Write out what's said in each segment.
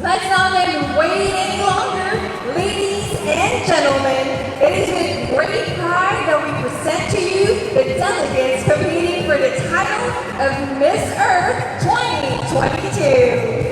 Let's not make you wait any longer. Ladies and gentlemen, it is with great pride that we present to you the delegates competing for the title of Miss Earth 2022.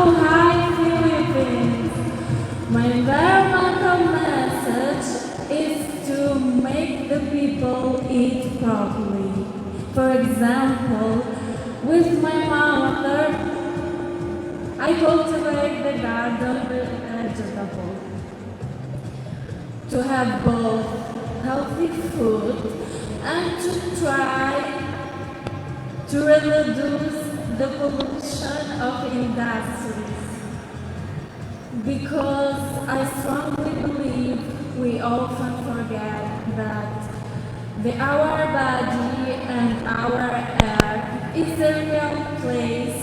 Hi Philippines! My environmental message is to make the people eat properly. For example, with my mother, I cultivate the garden with vegetables to have both healthy food and to try to reduce the pollution of industries. Because I strongly believe we often forget that our body and our earth is the real place,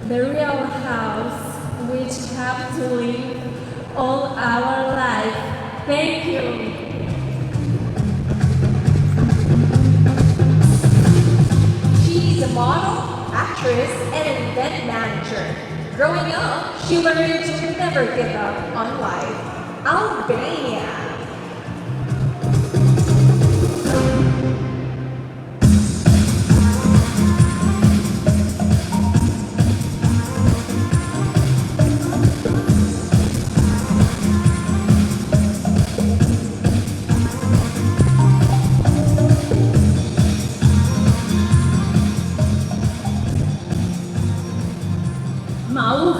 the real house, which have to live all our life. Thank you. She's a model, actress, and an event manager. Growing up, she learned to never give up on life. Albania.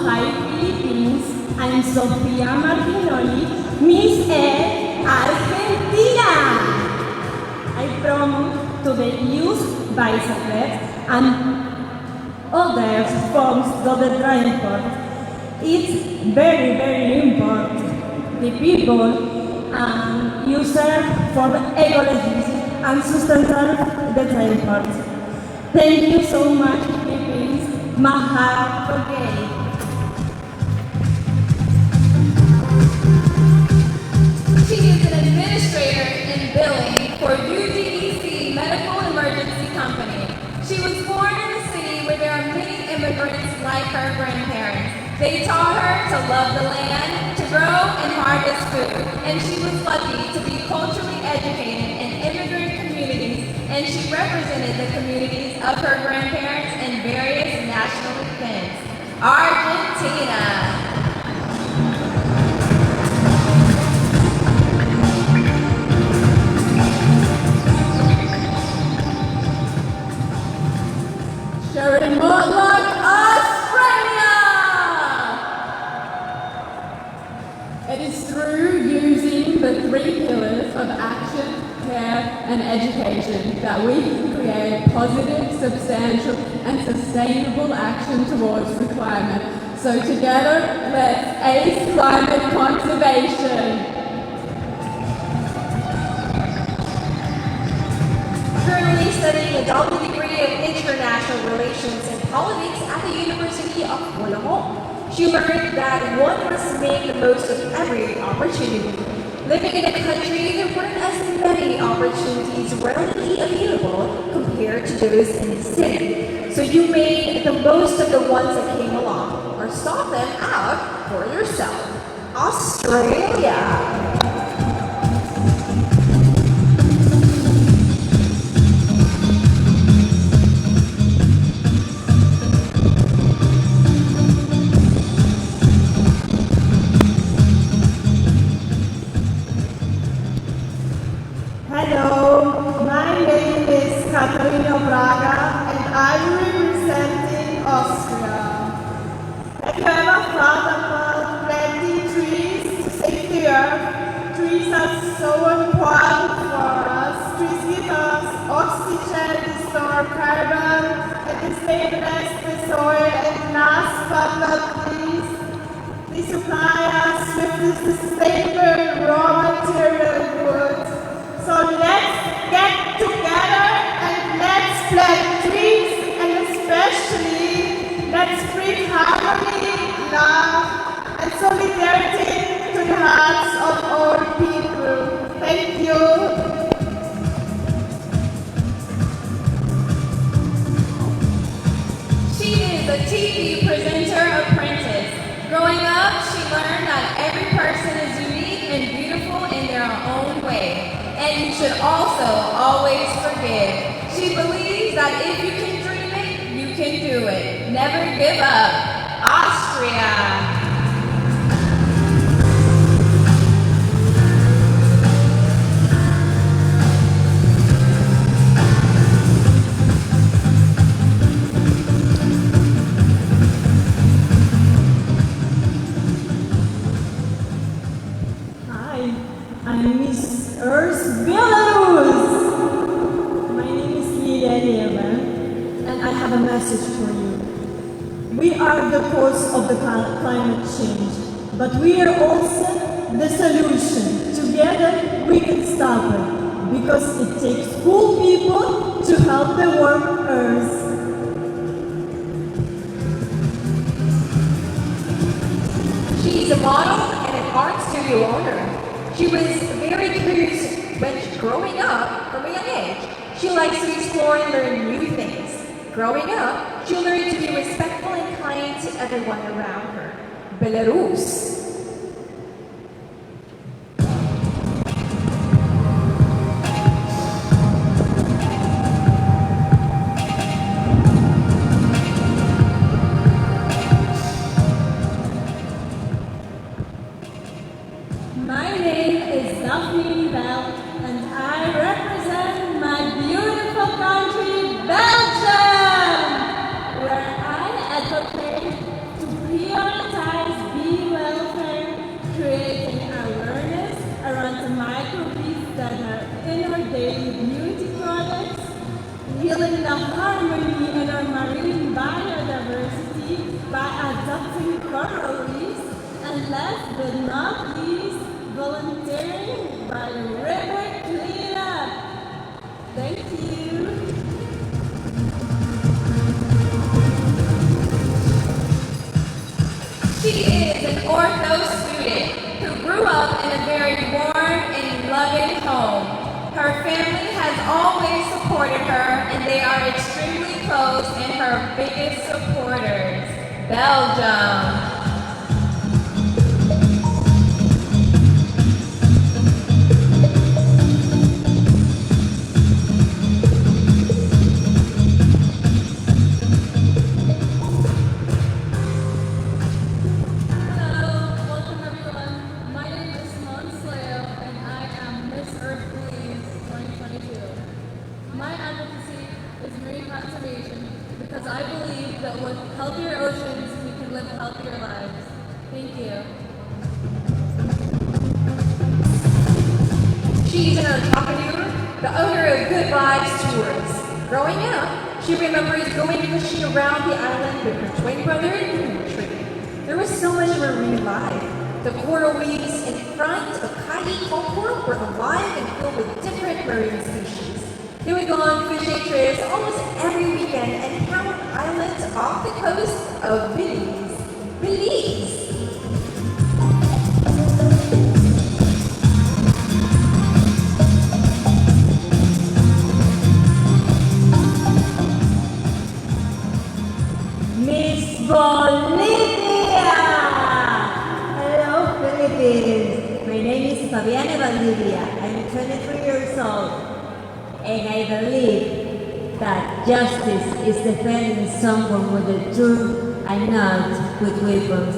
Hi Philippines, I'm Sofia Martinoli, Miss Air Argentina. I promote to the use bicycles and other forms of the transport. It's very, very important. The people user for ecology and sustainable the transport. Thank you so much, Philippines. Mahal Pagay. She is an administrator in billing for UDEC Medical Emergency Company. She was born in a city where there are many immigrants like her grandparents. They taught her to love the land, to grow and harvest food, and she was lucky to be culturally educated in immigrant communities, and she represented the communities of her grandparents in various national events. Argentina. It is through using the 3 pillars of action, care and education that we can create positive, substantial and sustainable action towards the climate. So together, let's ace climate conservation. Currently studying a double degree of international relations and politics at the University of Wollongong. She learned that one must make the most of every opportunity. Living in a country, there weren't as many opportunities readily available compared to those in the city. So you made the most of the ones that came along, or sought them out for yourself. Australia. Hello, my name is Katarina Braga and I'm representing Austria. Have you ever thought about planting trees to save the earth? Trees are so important for us. Trees give us oxygen, they store carbon, and they stabilize the soil, and last but not least, they supply us with the sustainable raw material wood. So let's get together and let's plant TV presenter apprentice. Growing up, she learned that every person is unique and beautiful in their own way, and you should also always forgive. She believes that if you can dream it, you can do it. Never give up. Austria. I'm Miss Earth Belarus. My name is Lilia, and I have a message for you. We are the cause of the climate change, but we are also the solution. Together we can stop it, because it takes cool people to help the warm Earth. She's a model and an art studio owner. She was very curious growing up from a young age. She likes to explore and learn new things. Growing up, she learned to be respectful and kind to everyone around her. Belarus. And I represent my beautiful country, Belgium, where I advocate to prioritize bee welfare, creating awareness around the microbes that are in our daily beauty products, healing the harmony in our marine biodiversity by adopting coral reefs, and last but not least, volunteering by the river cleanup. Thank you. She is an ortho student who grew up in a very warm and loving home. Her family has always supported her, and they are extremely close and her biggest supporters. Belgium. Because I believe that with healthier oceans, we can live healthier lives. Thank you. She's an entrepreneur, the owner of Good Vibes Tours. Growing up, she remembers going fishing around the island with her twin brother and Dimitri. There was so much marine life. The coral reefs in front of Kayi Port were alive and filled with different marine species. They would go on fishing trips almost every weekend and count islands off the coast of Belize. Belize! Miss Bolivia! Hello, Philippines. My name is Fabiana Valdivia. I'm 23 years old. And I believe that justice is defending someone with the truth and not with weapons.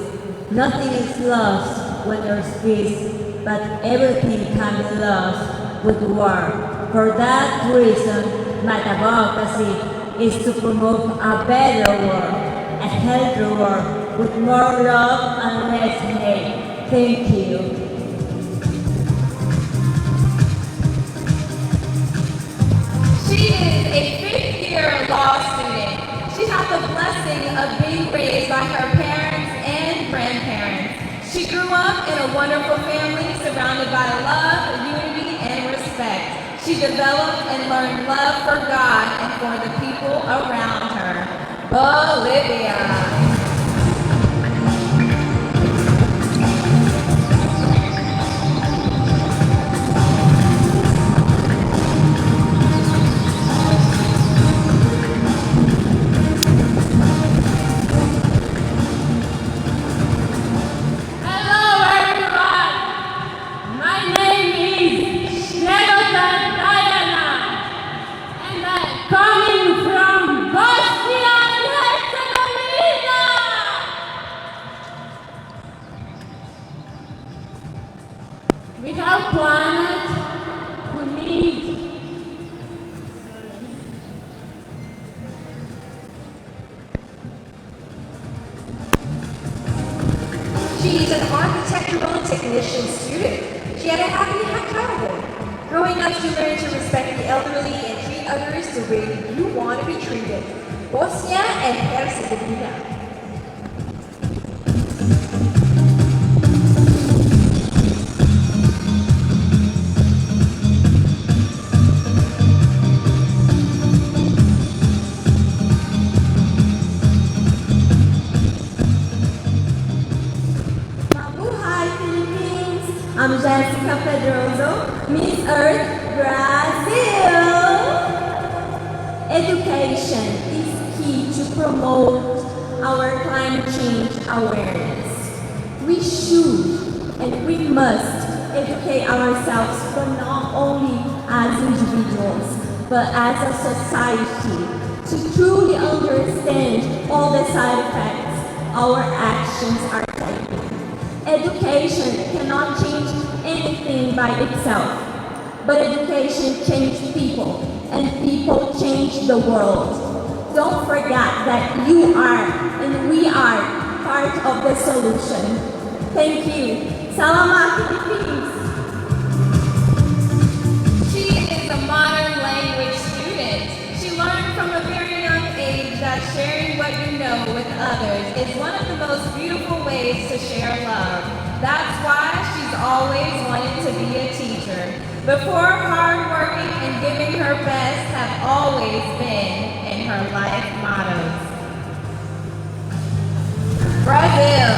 Nothing is lost when there's peace, but everything can be lost with war. For that reason, my advocacy is to promote a better world, a healthier world, with more love and less hate. Thank you. She is a fifth-year law student. She had the blessing of being raised by her parents and grandparents. She grew up in a wonderful family surrounded by love, unity, and respect. She developed and learned love for God and for the people around her. Bolivia. She's an architectural technician student. She had a happy childhood. Growing up, she learned to respect the elderly and treat others the way you want to be treated. Bosnia and Herzegovina. I'm Jessica Pedroso, Miss Earth, Brazil. Education is key to promote our climate change awareness. We should and we must educate ourselves, but not only as individuals, but as a society, to truly understand all the side effects our actions are taking. Education cannot change anything by itself, but education changes people, and people change the world. Don't forget that you are and we are part of the solution. Thank you. Salamat, Philippines. She is a modern language student. She learned from a very young age that sharing what you know with others is one of the most beautiful ways to share love. That's why she's always wanted to be a teacher. Before, hard working and giving her best have always been in her life mottos. Brazil.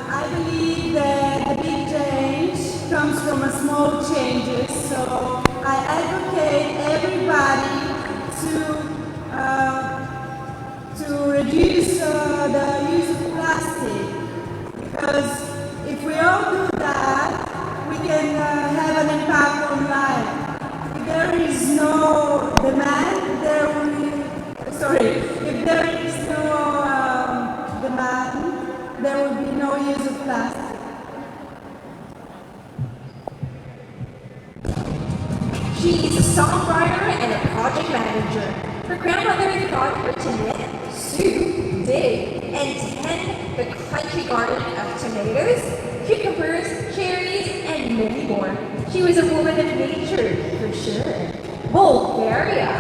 I believe that the big change comes from a small changes, so I advocate everybody to reduce the use of plastic, because if we all do that, we can have an impact on life. If there is no demand, if there is no demand, there will be no use of plastic. She's a songwriter and a project manager. Her grandmother taught her to knit, sew, dig, and tend the country garden of tomatoes, cucumbers, cherries, and many more. She was a woman of nature, for sure. Bulgaria.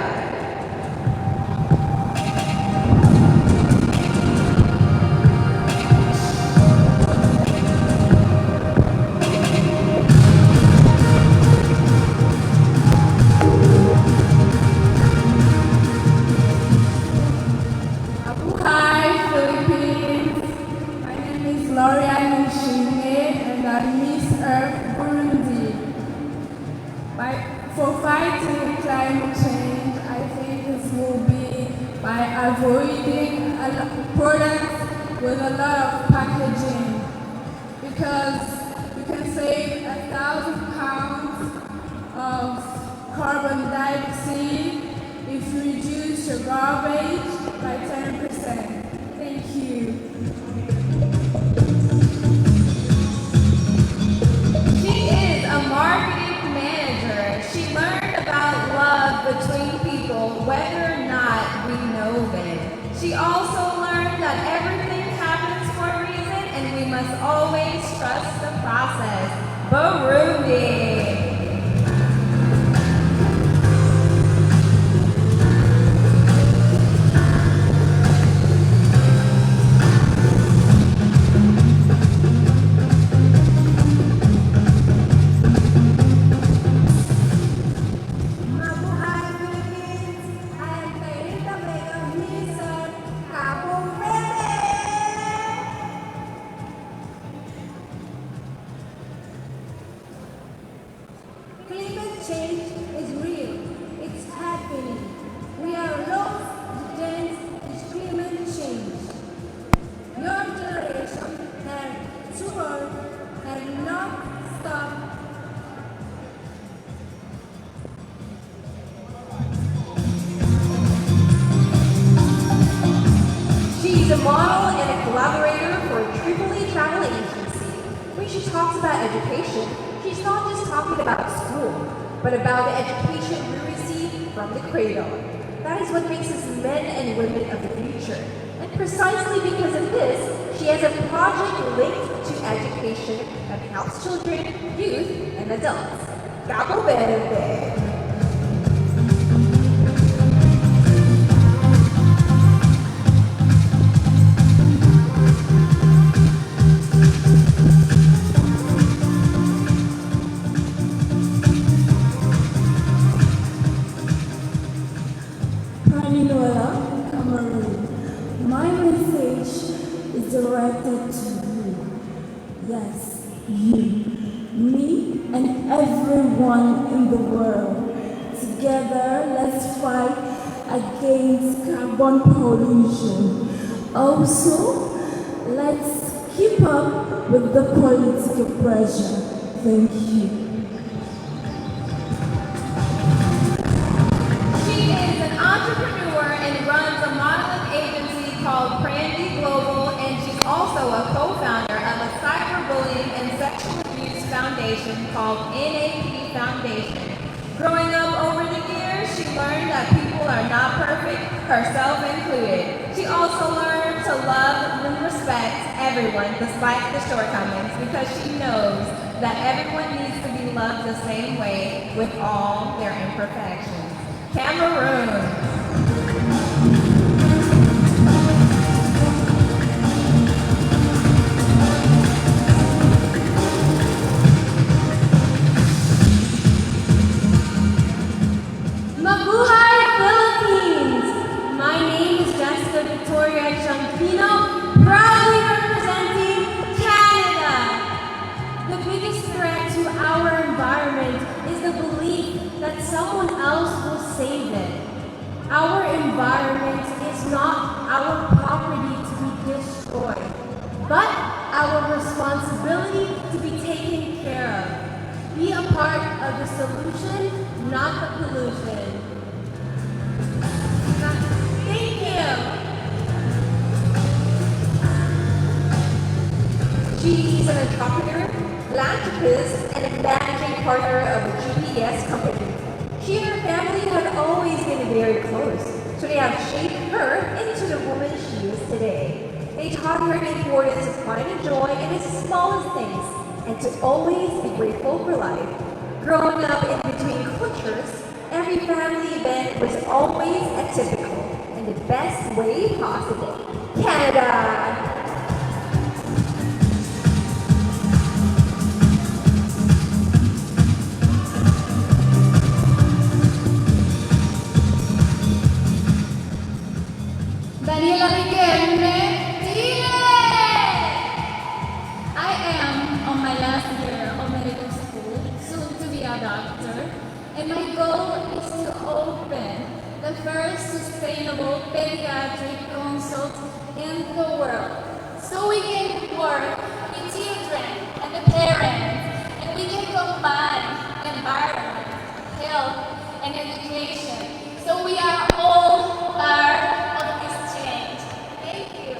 For fighting climate change, I think this will be by avoiding products with a lot of packaging, because we can save 1,000 pounds of carbon dioxide if you reduce your garbage by 10%. Thank you. She is a marketing manager. She learned about love between people, whether or not we know them. She also learned that everything happens for a reason and we must always trust the process. Burundi. Climate change is real. It's happening. We are lost against climate change. Your generation has sworn and not stopped. She's a model and a talks about education, she's not just talking about school, but about the education we receive from the cradle. That is what makes us men and women of the future. And precisely because of this, she has a project linked to education that helps children, youth, and adults. Capo Verde! Panilola, Cameroon. My message is directed to you. Yes, you. Me and everyone in the world. Together, let's fight against carbon pollution. Also, let's keep up with the political pressure. Thank you. She is an entrepreneur and runs a modeling agency called Brandy Global, and she's also a co-founder of a cyberbullying and sexual abuse foundation called NAP Foundation. Growing up over the years, she learned that people are not perfect, herself included. She also learned to love and respect everyone despite the shortcomings, because she knows that everyone needs to be loved the same way with all their imperfections. Cameroon. Mabuhay Philippines! My name is Jessica Victoria Champino, proudly representing Canada. The biggest threat to our environment is the belief that someone else will save it. Our environment is not our property to be destroyed, but our responsibility to be taken care of. Be a part of the solution, not the pollution. Thank you. She is an entrepreneur, philanthropist, and a managing partner of a GPS company. She and her family have always been very close, so they have shaped her into the woman she is today. They taught her the importance of finding joy in the smallest things and to always be grateful for life. Growing up in between cultures, every family event was always atypical in the best way possible. Canada! Daniela Riquelme, Chile! I am on my last year of medical school, soon to be a doctor, and my goal is to open the first sustainable pediatric consult in the world, so we can work with children and the parents, and we can combine environment, health, and education, so we are all part of this change. Thank you.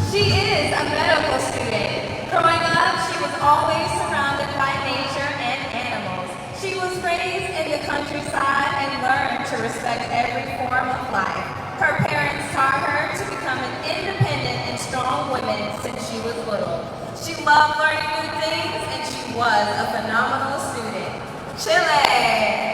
She is a medical student. Growing up, she was always surrounded by nature and animals. She was raised in the countryside and learned to respect every form of life. Her parents taught her to become an independent and strong woman since she was little. She loved learning new things, and she was a phenomenal student. Chile!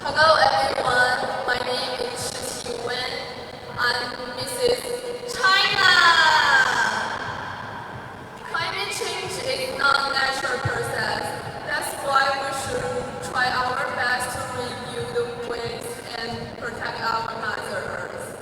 Hello everyone, my name is Shi Wen. I'm Mrs. China. Climate change is not a natural process. That's why we should try our best to review the waste and protect our Mother Earth.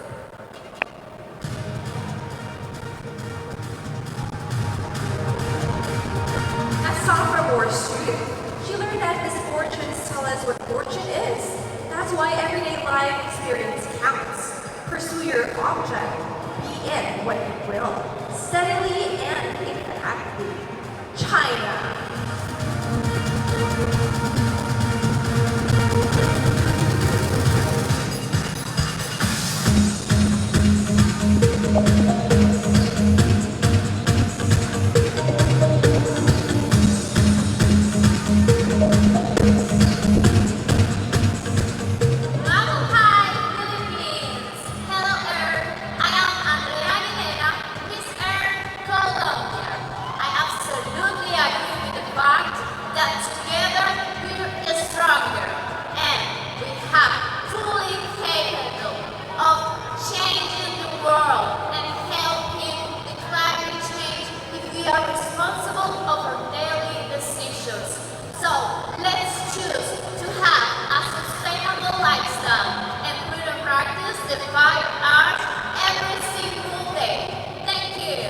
As sophomore student, she learned that misfortunes tell us what fortune is. That's why everyday life experience counts. Pursue your object. Be in what you will, steadily and exactly. China. Mabuhay, Philippines! Hello, Earth. I am Andrea Aguilera, Miss Earth, Colombia. I absolutely agree with the fact that together we are stronger and we have fully capable of changing the world and helping the climate change if we are responsible of our daily decisions. So let's choose to have a sustainable lifestyle and put in practice the 5 R's every single day. Thank you.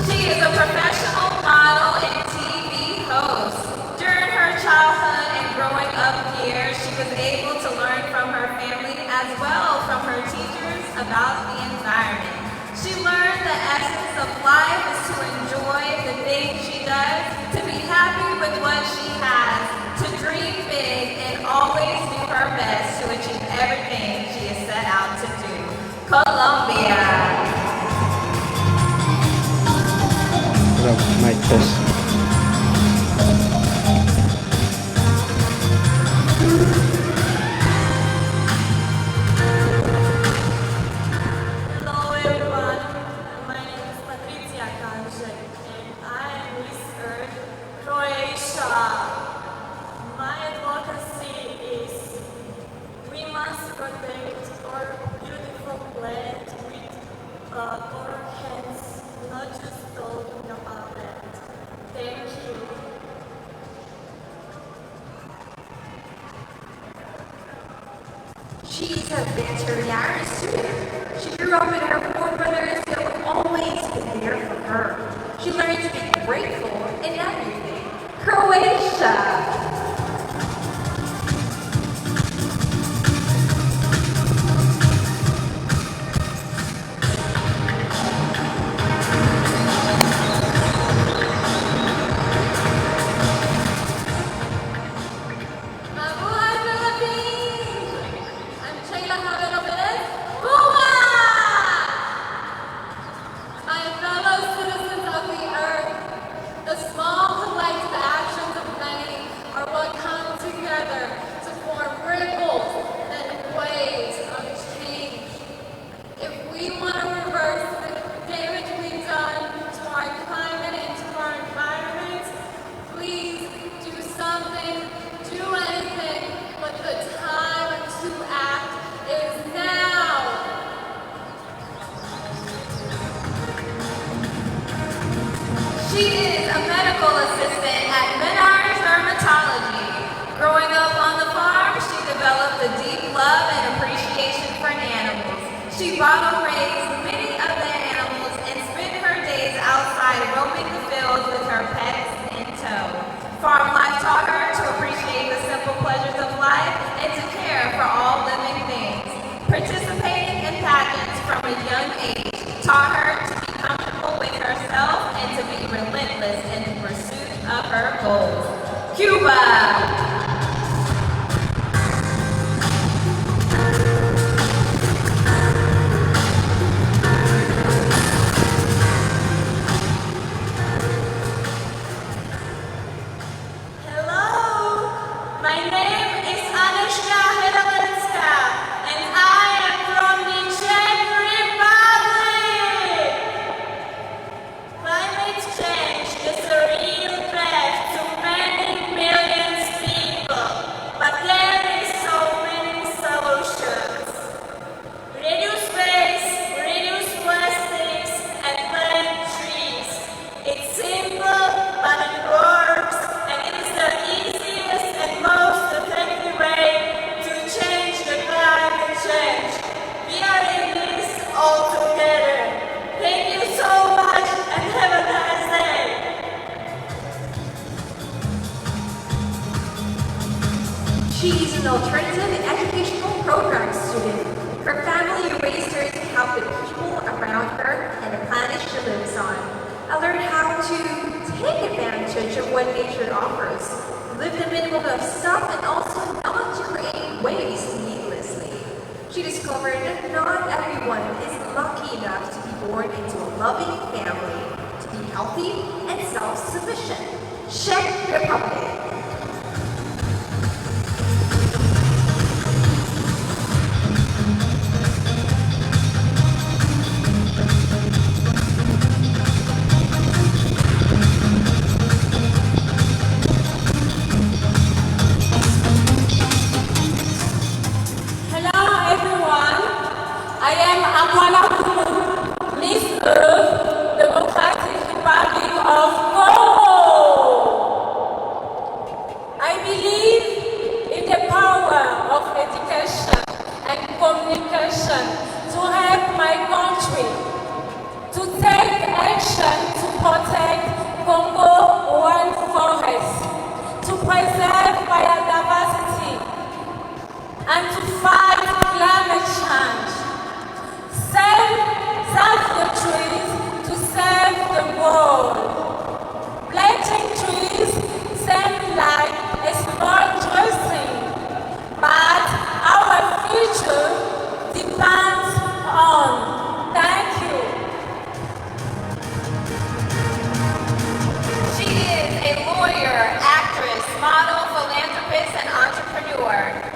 She is a professional model and TV host. During her childhood and growing up here, she was able to learn from her family as well from her teachers about the environment. She learned the essence of life is to enjoy the things she does, to be happy with what she has, to dream big and always do her best to achieve everything she is set out to do. Colombia. Hello, mic test. Hello everyone, my name is Patricia Kanjek and I am Miss Earth, Croatia. My advocacy is we must protect our beautiful planet with our hands, not just talking about it. Thank you. She's a veterinary student. She grew up with her four brothers that would always be there for her. She learned to be grateful in everything. Croatia. Mabuhay, Philippines! I'm Sheila Javero Perez. Buhay! My fellow citizens of the earth, the small collective actions of many are what come together to form ripples and waves of change. If we want to reverse the damage we've done to our climate and to our environment, please do something, do anything, but the time to act is now. She is a medical assistant at Menards Dermatology. Growing up on the farm, she developed a deep love and appreciation for animals. She bottle raised many of the animals and spent her days outside roaming the fields with her pets in tow. Farm life taught her to appreciate the simple pleasures of life and to care for all living things. Participating in pageants from a young age taught her to be comfortable with herself and to be relentless in the pursuit of her goals. Cuba! Hello, my name is Anushka Helevenska and I am from the Czech Republic. Climate change is a real threat to many million species. what nature offers. Live the minimum of stuff and also not to create waste needlessly. She discovered that not everyone is lucky enough to be born into a loving family, to be healthy and self-sufficient. Czech Republic.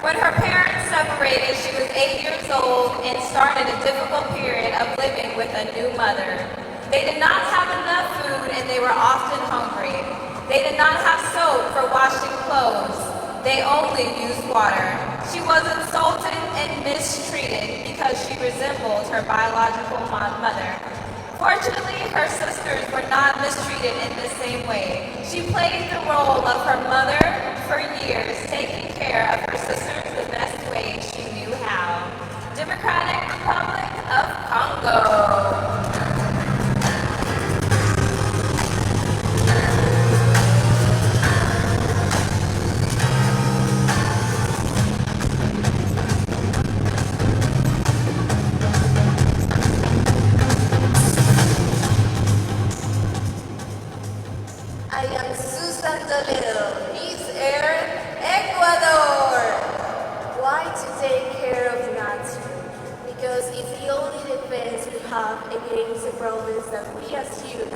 When her parents separated, she was 8 years old and started a difficult period of living with a new mother. They did not have enough food and they were often hungry. They did not have soap for washing clothes. They only used water. She was insulted and mistreated because she resembled her biological mother. Fortunately, her sisters were not mistreated in the same way. She played the role of her mother for years, taking care of her sisters the best way she knew how. Democratic Republic of Congo. Against the problems that we as humans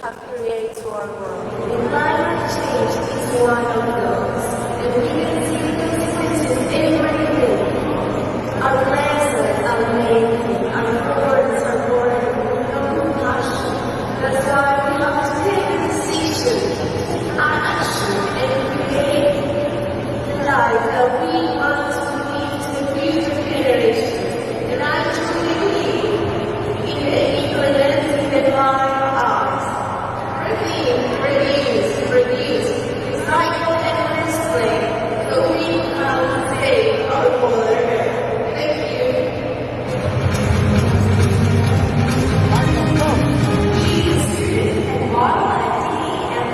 have created to our world. Climate change is one of those, and we can see the consequences every day. Our lands are amazing, our forests are born with no compassion. That's why we have to take a decision, action, and create the life that we want to leave to the future generations. And I truly believe in the divine eyes. Reduce, recycle and recycle so we can save our mother earth. Thank you. She is student at YYT and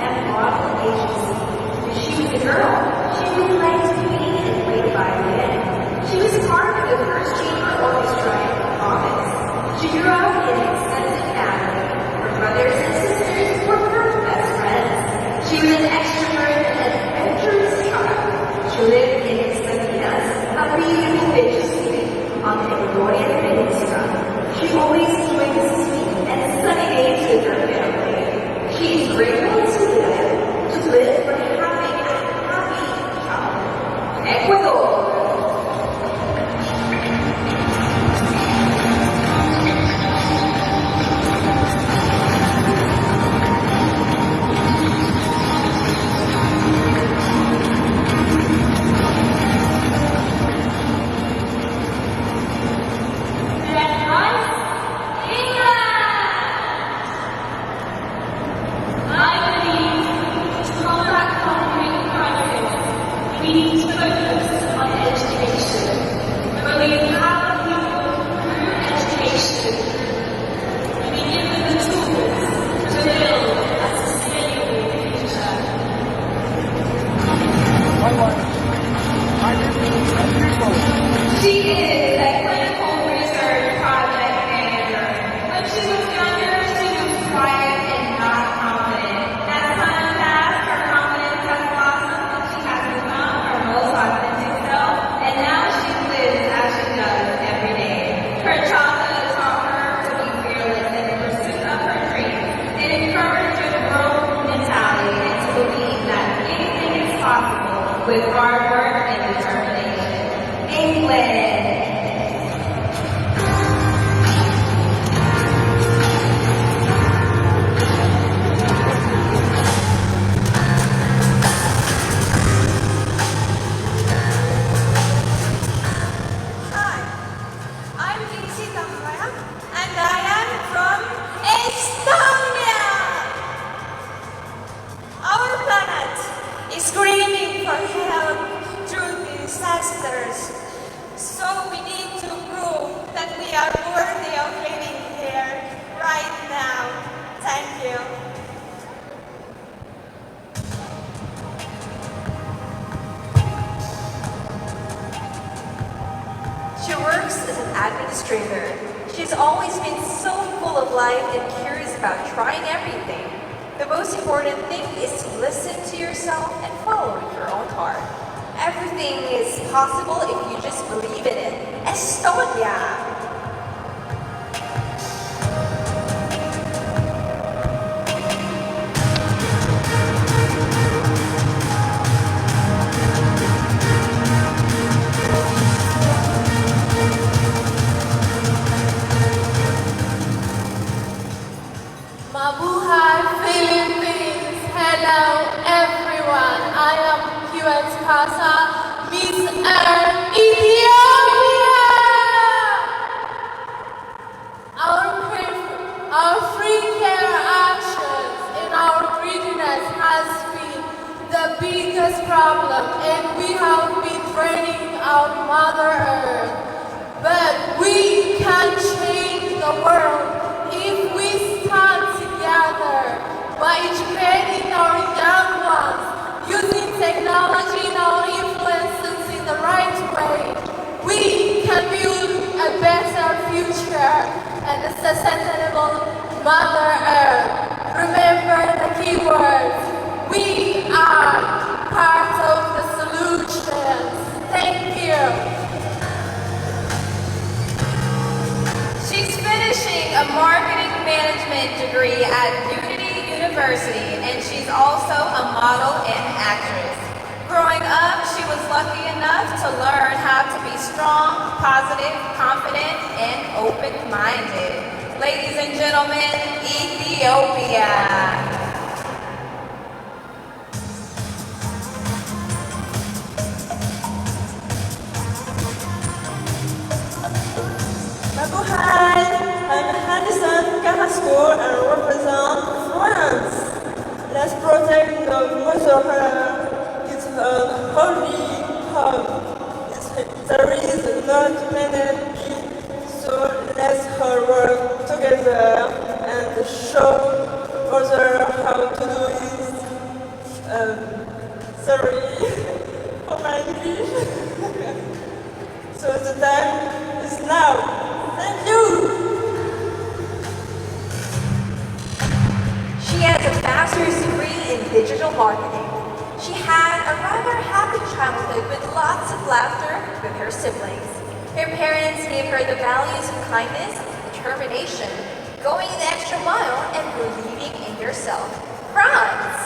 administrator. She's always been so full of life and curious about trying everything. The most important thing is to listen to yourself and follow your own heart. Everything is possible if you just believe in it. Estonia! Mabuhay Philippines! Hello everyone! I am Kiwet Kasa, Miss Air Ethiopia! Our free care actions in our regions has been the biggest problem, and we have been draining our Mother Earth. But we can change the world if we stand together by educating our young ones, using technology and our influences in the right way. We can build a better future and a sustainable Mother Earth. Remember the keywords. We are part of the solutions. Thank you. She's finishing a marketing management degree at Unity University, and she's also a model and actress. Growing up, she was lucky enough to learn how to be strong, positive, confident, and open-minded. Ladies and gentlemen, Ethiopia. Mabuhay! I'm Madison Carrasco and represent France. Let's protect the Mother Earth. It's a holy home. There is not many people, so let's all work together and show others how to do it. Sorry for my English. So the time is now. Thank you! She has a master's degree in digital marketing. She had a rather happy childhood with lots of laughter with her siblings. Her parents gave her the values of kindness, determination, going the extra mile, and believing in yourself. France!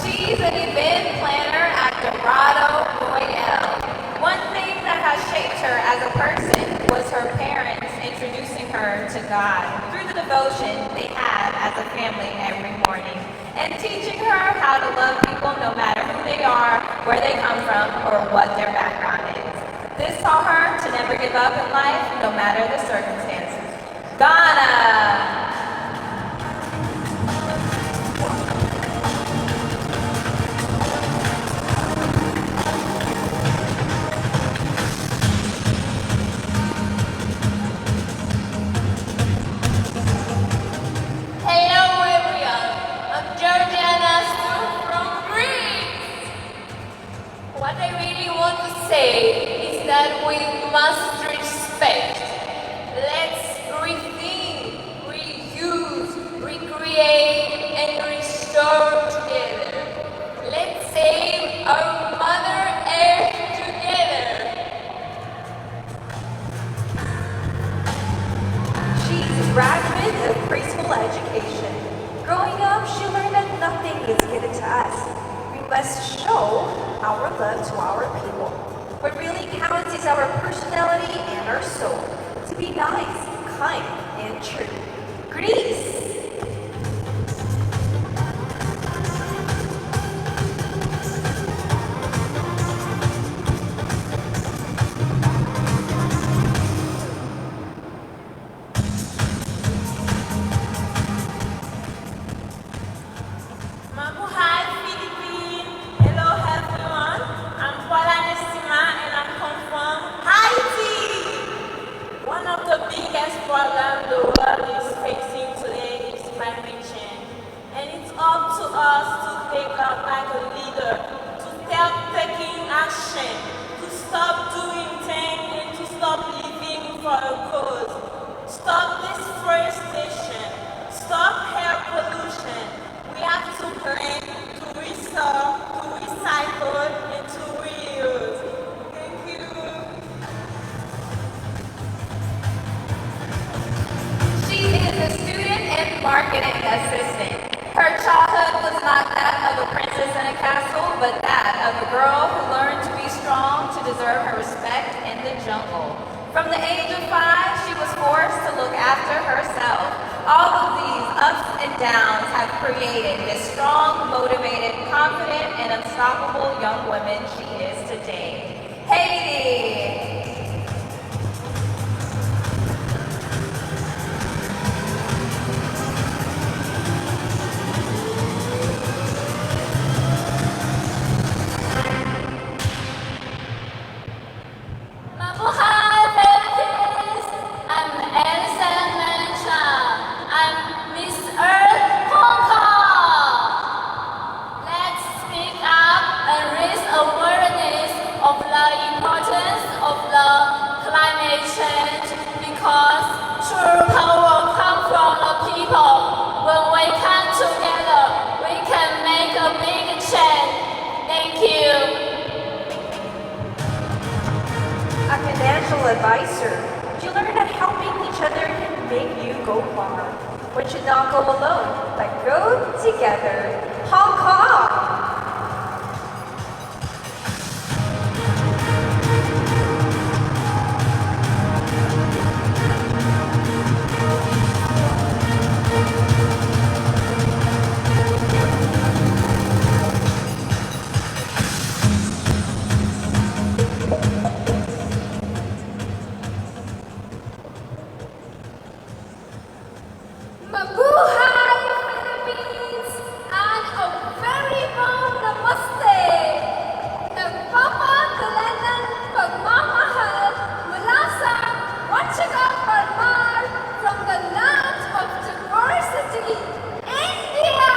She's an event planner at Dorado Royale. One thing that has shaped her as a person was her parents introducing her to God through the devotion they had as a family every morning, and teaching her how to love people no matter who they are, where they come from, or what their background is. This taught her to never give up in life, no matter the circumstances. Ghana! What I really want to say is that we must respect. Let's rethink, reuse, recreate, and restore together. Let's save our Mother Earth together. She's a graduate of preschool education. Growing up, she learned that nothing is given to us. We must show our love to our people. What really counts is our personality and our soul. To be nice, kind, and true. Greece! action, to stop doing things and to stop living for a cause. Stop deforestation, stop air pollution. We have to plan, to restore, to recycle, and to reuse. Thank you. She is a student and marketing assistant. Her childhood was not that of a princess in a castle, but that of a girl who learned to be strong to deserve her respect in the jungle. From the age of 5, she was forced to look after herself. All of these ups and downs have created this strong, motivated, confident, and unstoppable young woman she is today. Haiti! Mabuhay, Philippines! I'm Elsa Mancha. I'm Miss Earth Hong Kong. Let's speak up and raise awareness of the importance of the climate change because true power comes from the people. When we come together, we can make a big change. Thank you. A financial advisor. You learn that helping each other can make you go far. One should not go alone, but go together. Hong Kong! Mabuhay, Philippines! And a very warm namaste! Nagpapakalanan pagmamahal mula sa Wachaga Parmar from the land of diversity, India!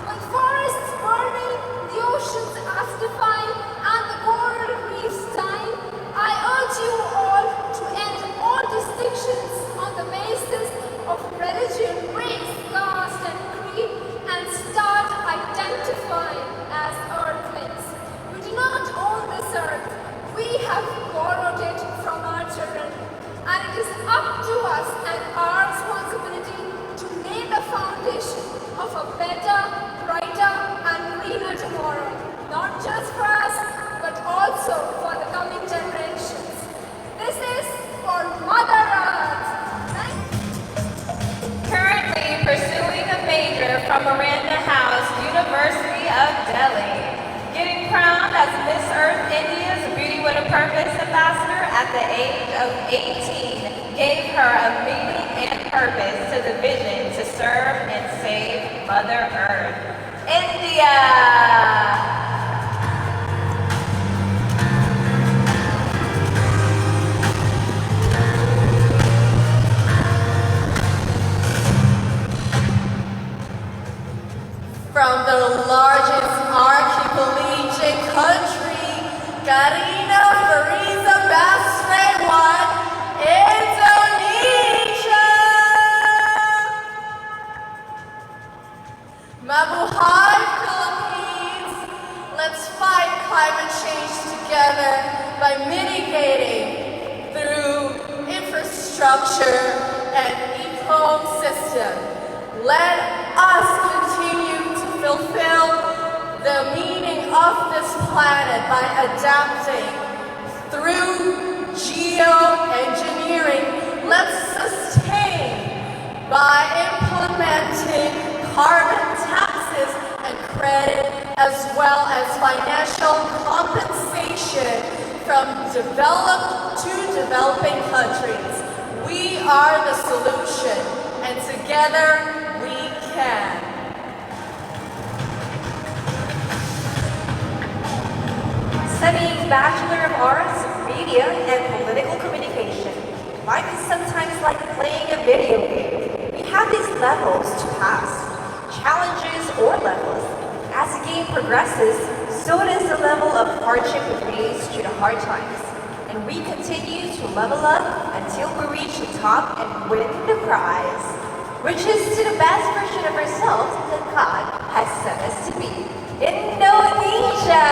With forests burning, the oceans acidifying, and the coral reefs dying, I urge you all to end all distinctions on the basis of religion, race, caste, and creed, and start identifying as earthlings. We do not own this earth. We have borrowed it from our children, and it is up to us and our responsibility to lay the foundation of a better, brighter, and greener tomorrow, not just for us, but also for the coming generations. This is for Mother Earth. Thank you. Currently pursuing a major from Miranda House, University of Delhi. Getting crowned as Miss Earth India's Beauty with a Purpose Ambassador at the age of 18 gave her a meaning and purpose to the vision to serve and save Mother Earth. India! From the largest archipelagic country, Karina Fariza Basrewan, Indonesia! Mabuhay, Philippines! Let's fight climate change together by mitigating through infrastructure and ecosystem. Let us continue to fulfill the meaning of this planet by adapting through geoengineering. Let's sustain by implementing carbon taxes and credit as well as financial compensation from developed to developing countries. We are the solution, and together we can. Studying Bachelor of Arts, Media, and Political Communication. Life is sometimes like playing a video game. We have these levels to pass, challenges or levels. As the game progresses, So it is the level of hardship we face due to hard times. And we continue to level up until we reach the top and win the prize, which is to the best version of ourselves that God has set us to be. Indonesia!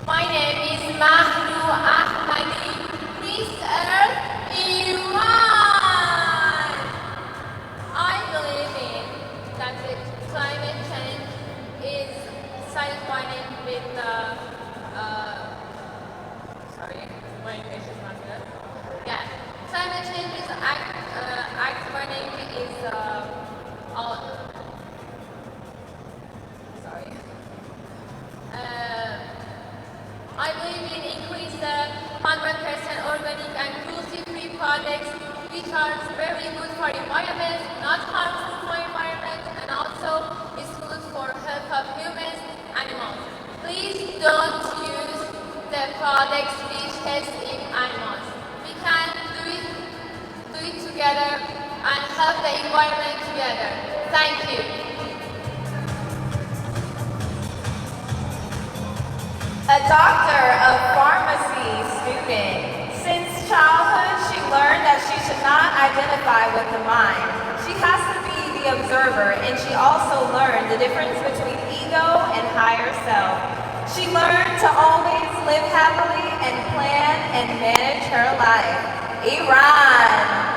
My name is Mahnu Ahmadi, Miss Earth, Iran. I believe in that the climate change is sidewinding with the, sorry, my English is not good. Yeah, climate change is activating is, all, sorry. I believe in increase the 100% organic and cruelty-free products, which are very good for environment, not harmful for environment, and also is good for health of humans, animals. Please don't use the products which test in animals. We can do it together and help the environment together. Thank you. A doctor of pharmacy student. Since childhood, she learned that she should not identify with the mind. She has to be the observer, and she also learned the difference between ego and higher self. She learned to always live happily and plan and manage her life. Iran.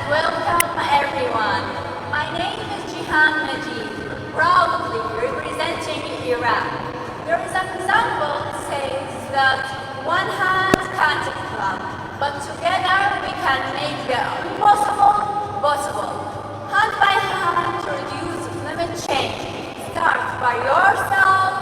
Welcome everyone. My name is Jihan Majid, proudly representing Iran. There is an example that says that one hand can't clap, but together we can make the impossible possible. Hand by hand to reduce climate change. Start by yourself,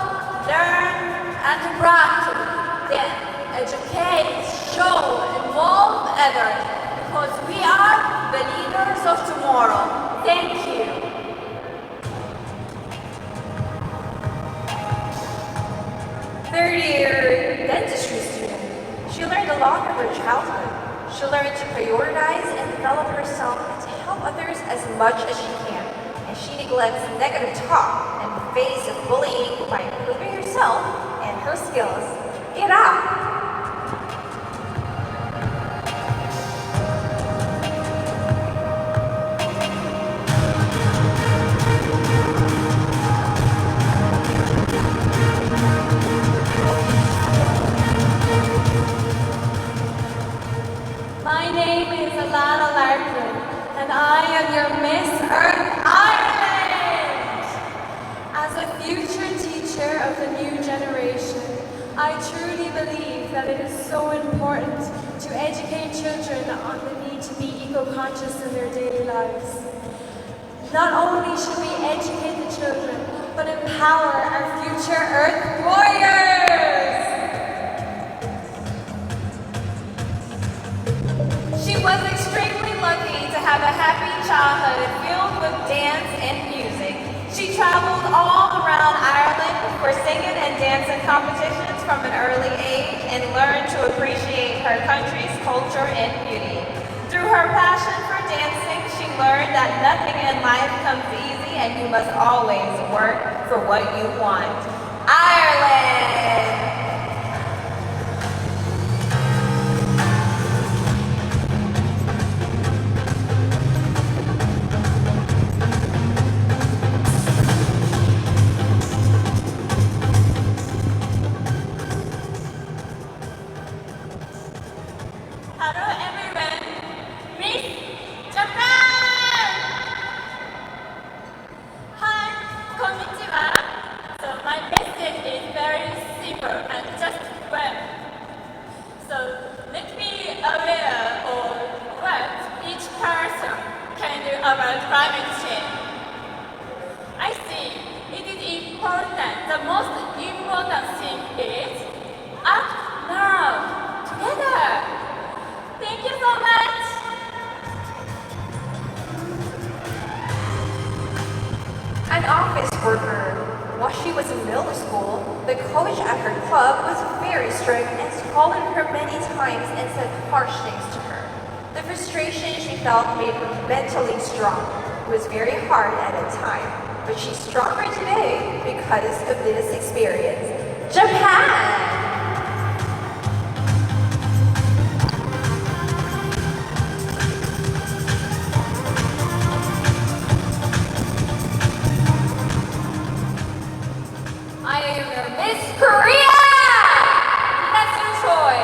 learn and practice. Then educate, show, involve others. Because we are the leaders of tomorrow. Thank you. Third-year dentistry student. She learned a lot of her childhood. She learned to prioritize and develop herself and to help others as much as she can. And she neglects negative talk and the face of bullying by improving herself and her skills. Get out! My name is Alana Larkin, and I am your Miss Earth Ireland. As a future teacher of the new generation, I truly believe that it is so important to educate children on the need to be eco-conscious in their daily lives. Not only should we educate the children, but empower our future Earth warriors! She was extremely lucky to have a happy childhood filled with dance and music. She traveled all around Ireland for singing and dancing competitions from an early age and learned to appreciate her country's culture and beauty. Through her passion for dancing, she learned that nothing in life comes easy and you must always work for what you want. Ireland! Hello everyone, Miss Japan! Hi, konnichiwa. So my message is very simple and just well. So let me aware of what each person can do about climate change. I think it is important she was in middle school, the coach at her club was very strict and scolded her many times and said harsh things to her. The frustration she felt made her mentally strong. It was very hard at a time, but she's stronger today because of this experience. Japan! I am your Miss Korea! Professor Choi.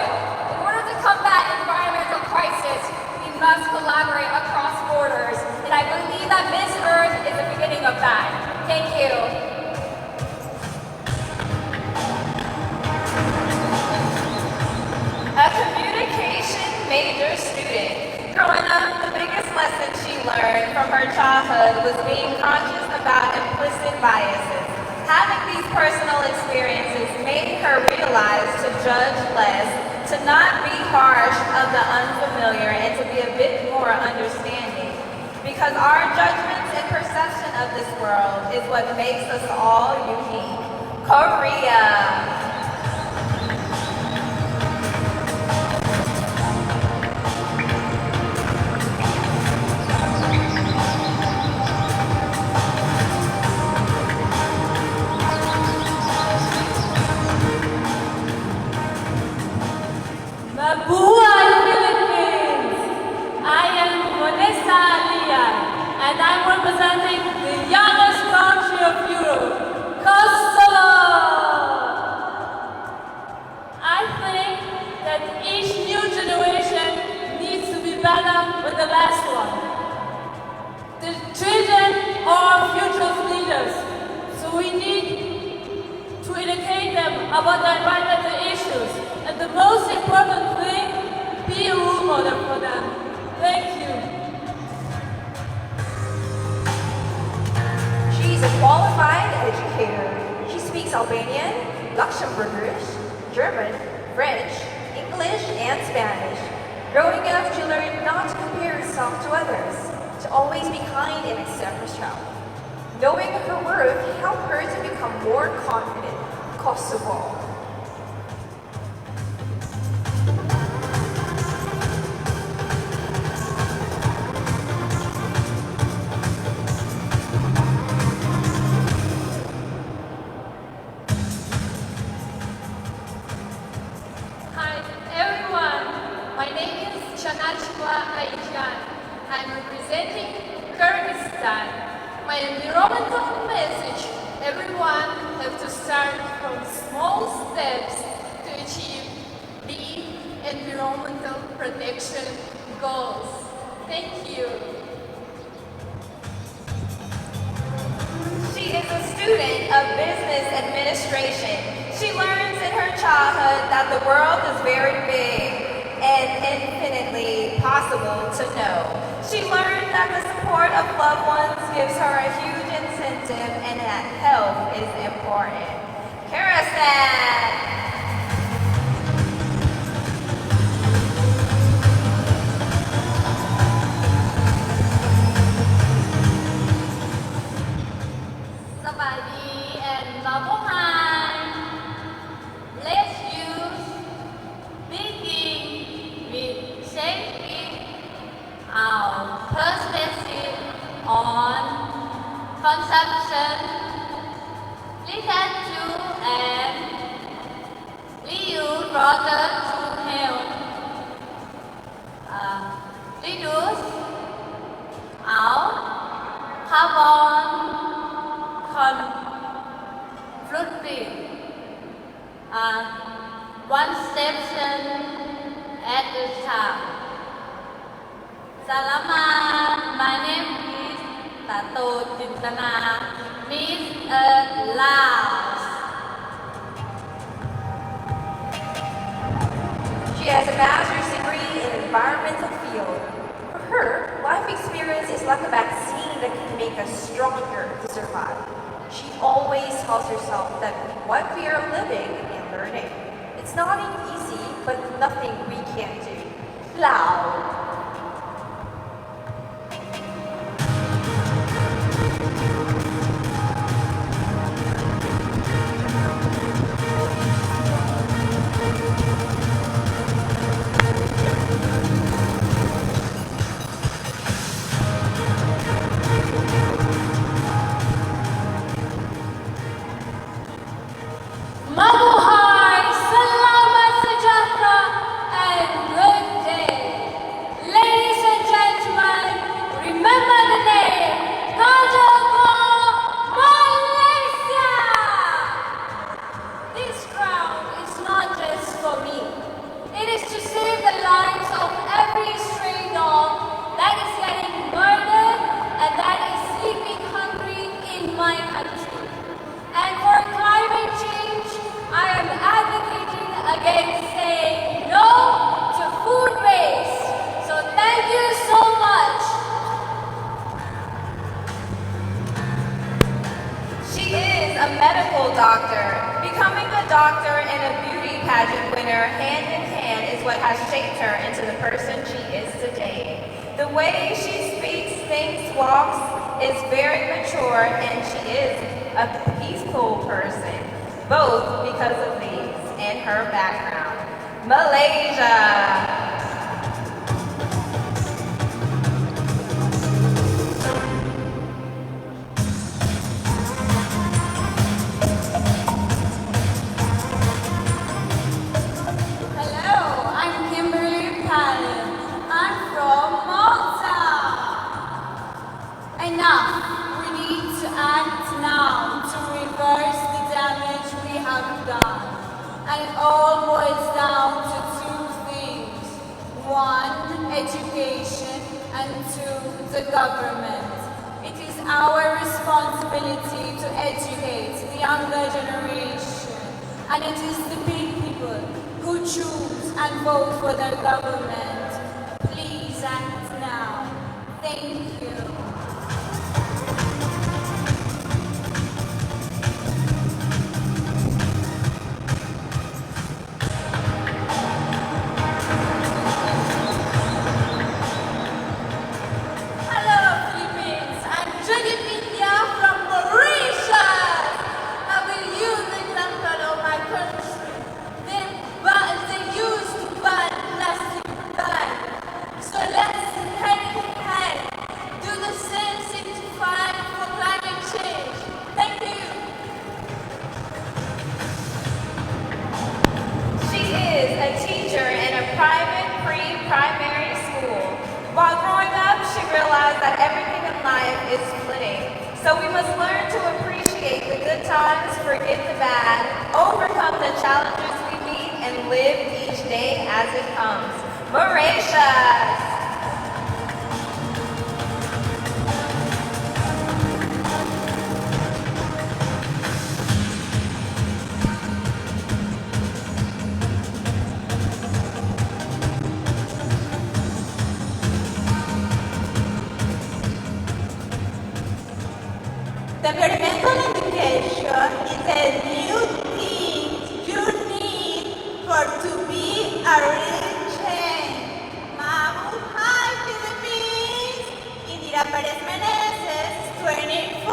In order to combat environmental crisis, we must collaborate across borders, and I believe that Miss Earth is the beginning of that. Thank you. A communication major student. Growing up, the biggest lesson she learned from her childhood was being conscious about implicit biases. Having these personal experiences made her realize to judge less, to not be harsh of the unfamiliar, and to be a bit more understanding. Because our judgments and perception of this world is what makes us all unique. Korea. Mabuhay Philippines! I am Vanessa Alian, and I'm representing the youngest country of Europe, Kosovo! I think that each new generation needs to be better than the last one. The children are our future leaders, so we need to educate them about the environmental issues. And the most important thing, be a role model for them. Thank you. She's a qualified educator. She speaks Albanian, Luxembourgish, German, French, English, and Spanish. Growing up, she learned not to compare herself to others, to always be kind and accept herself. Knowing her worth helped her to become more confident. Kosovo. I'm representing Kyrgyzstan. My environmental message: everyone has to start from small steps to achieve the environmental protection goals. Thank you. She is a student of business administration. She learns in her childhood that the world is very big and infinitely possible to know. She learned that the support of loved ones gives her a huge incentive and that health is important. Kyrgyzstan! Somebody and Zamboanga. Let's use begin with shaping our perspective on consumption, listen to and reuse water to help reduce our carbon footprint. One station at a time. Salamat, my name is Tato Jintana, Miss Laos. She has a master's degree in environmental field. For her, life experience is like a vaccine that can make us stronger to survive. She always tells herself that what we are living and learning, it's not easy, but nothing we can't do. Lao. doctor. Becoming a doctor and a beauty pageant winner hand in hand is what has shaped her into the person she is today. The way she speaks, thinks, walks is very mature, and she is a peaceful person, both because of these and her background. Malaysia. Enough! We need to act now to reverse the damage we have done. And it all boils down to two things. One, education, and two, the government. It is our responsibility to educate the younger generation. And it is the big people who choose and vote for their government. Please act now. Thank you. While growing up, she realized that everything in life is fleeting. So we must learn to appreciate the good times, forget the bad, overcome the challenges we meet, and live each day as it comes. Mauritius! Temperamental education is a new thing you need to be a real change. Mabuhay Philippines! Indira Perez Meneses, 24,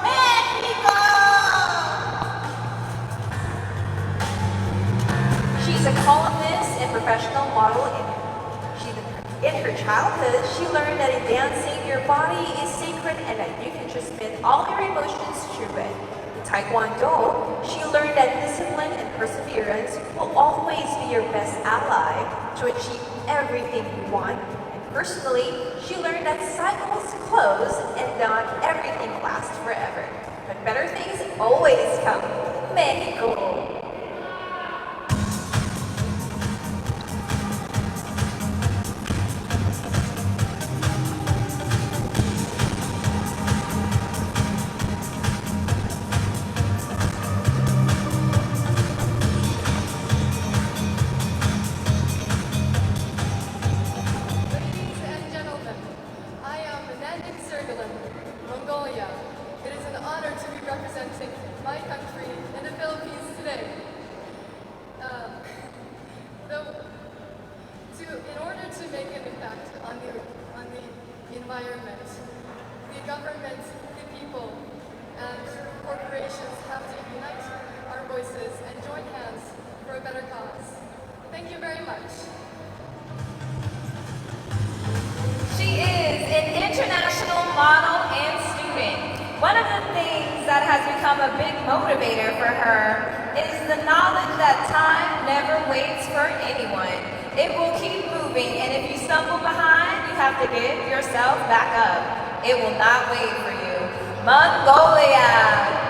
Mexico! She's a columnist and professional model. In her childhood, she learned that in dancing, your body is sacred and that you can transmit all your emotions through it. In Taekwondo, she learned that discipline and perseverance will always be your best ally to achieve everything you want. And personally, she learned that cycles close and not everything lasts forever. But better things always come. Mexico! Mongolia. It is an honor to be representing my country in the Philippines today. In order to make an impact on the environment, the government, the people, and corporations have to unite our voices and join hands for a better cause. Thank you very much. She is an international model and student. One of the things that has become a big motivator for her is the knowledge that time never waits for anyone. It will keep moving, and if you stumble behind, you have to get yourself back up. It will not wait for you. Mongolia!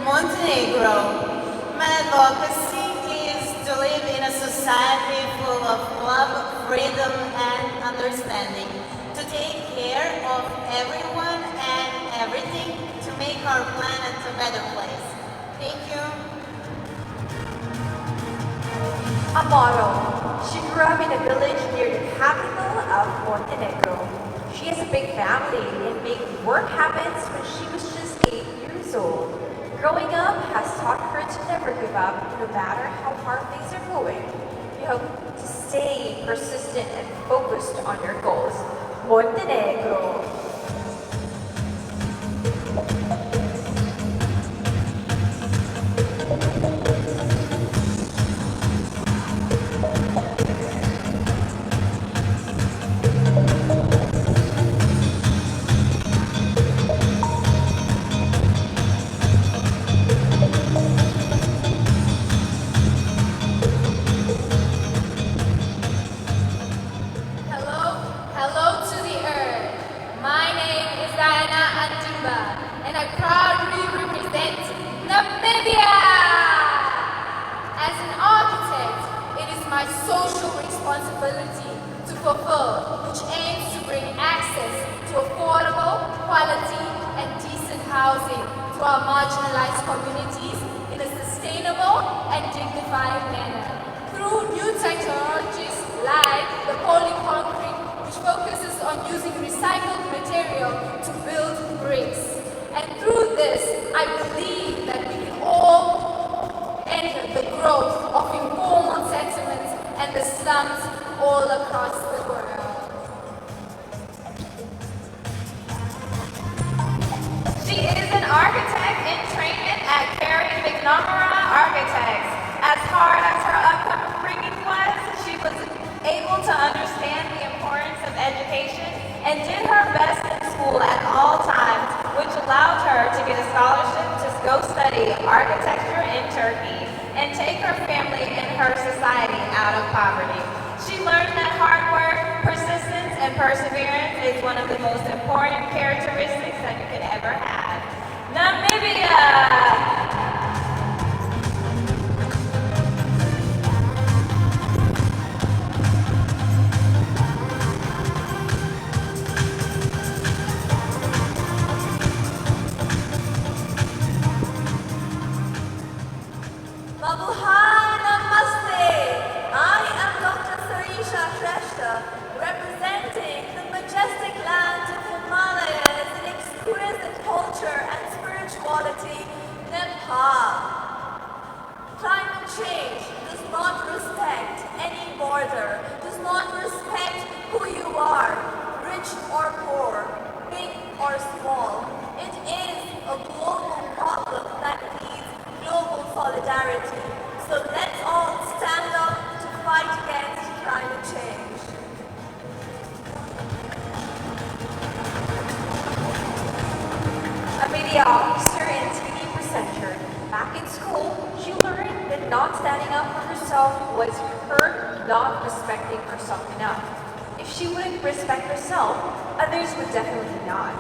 Montenegro. My advocacy is to live in a society full of love, freedom, and understanding, to take care of everyone and everything to make our planet a better place. Thank you. a model. She grew up in a village near the capital of Montenegro. She has a big family and made work habits when she was just 8 years old. Growing up has taught her to never give up, no matter how hard things are going. We hope to stay persistent and focused on your goals. Montenegro. Hello to the earth. My name is Diana Azzura, and I proudly represent Namibia. As an architect, it is my social responsibility to fulfill, which aims to bring access to affordable, quality, and decent housing to our marginalized communities in a sustainable and dignified manner. Through new technologies like the polyconcrete, which focuses on using recycled material to build bricks. And through this, I believe that we can all enter the growth of informal settlements and the slums all across the world. She is an architect in training at Carrie McNamara Architects. As hard as her upbringing was, she was able to understand the importance of education and did her best in school at all times, which allowed her to get a scholarship to go study architecture in Turkey and take her family and her society out of poverty. She learned that hard work, persistence, and perseverance is one of the most important characteristics that you could ever have. Namibia! Representing the majestic land of Himalayas and exquisite culture and spirituality, Nepal. Climate change does not respect any border, does not respect who you are, rich or poor, big or small. It is a global problem that needs global solidarity. So let's all stand up to fight against climate change. A media officer and TV presenter. Back in school, she learned that not standing up for herself was her not respecting herself enough. If she wouldn't respect herself, others would definitely not.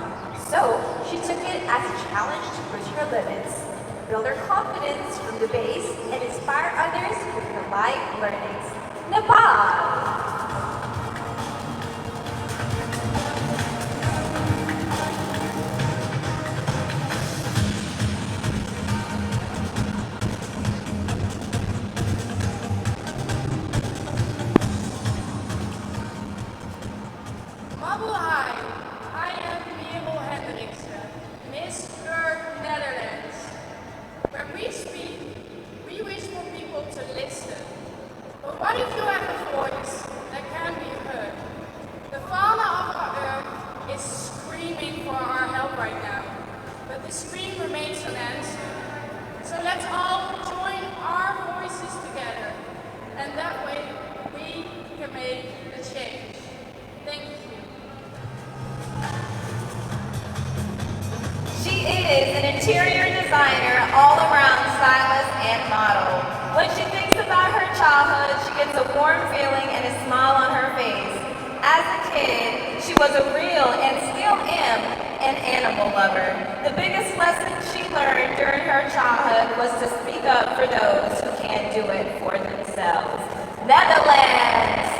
So, she took it as a challenge to push her limits, build her confidence from the base, and inspire others with her life learnings. Nepal! I am Mabel Hendriksen, Miss Earth Netherlands. When we speak, we wish for people to listen. But what if you have a voice that can be heard? The fauna of our Earth is screaming for our help right now, but the scream remains unanswered. So let's all join our voices together, and that way we can make a change. Thank you. She is an interior designer, all-around stylist and model. When she thinks about her childhood, she gets a warm feeling and a smile on her face. As a kid, she was a real and still am an animal lover. The biggest lesson she learned during her childhood was to speak up for those who can't do it for themselves. Netherlands!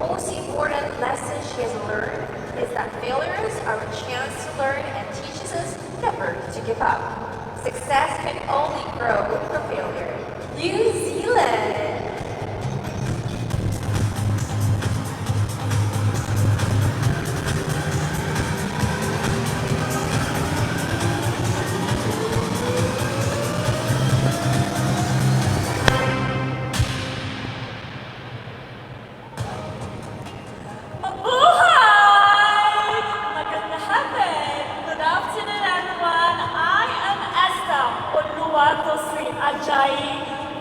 most important lesson she has learned is that failures are a chance to learn and teaches us never to give up. Success can only grow from failure. New Zealand!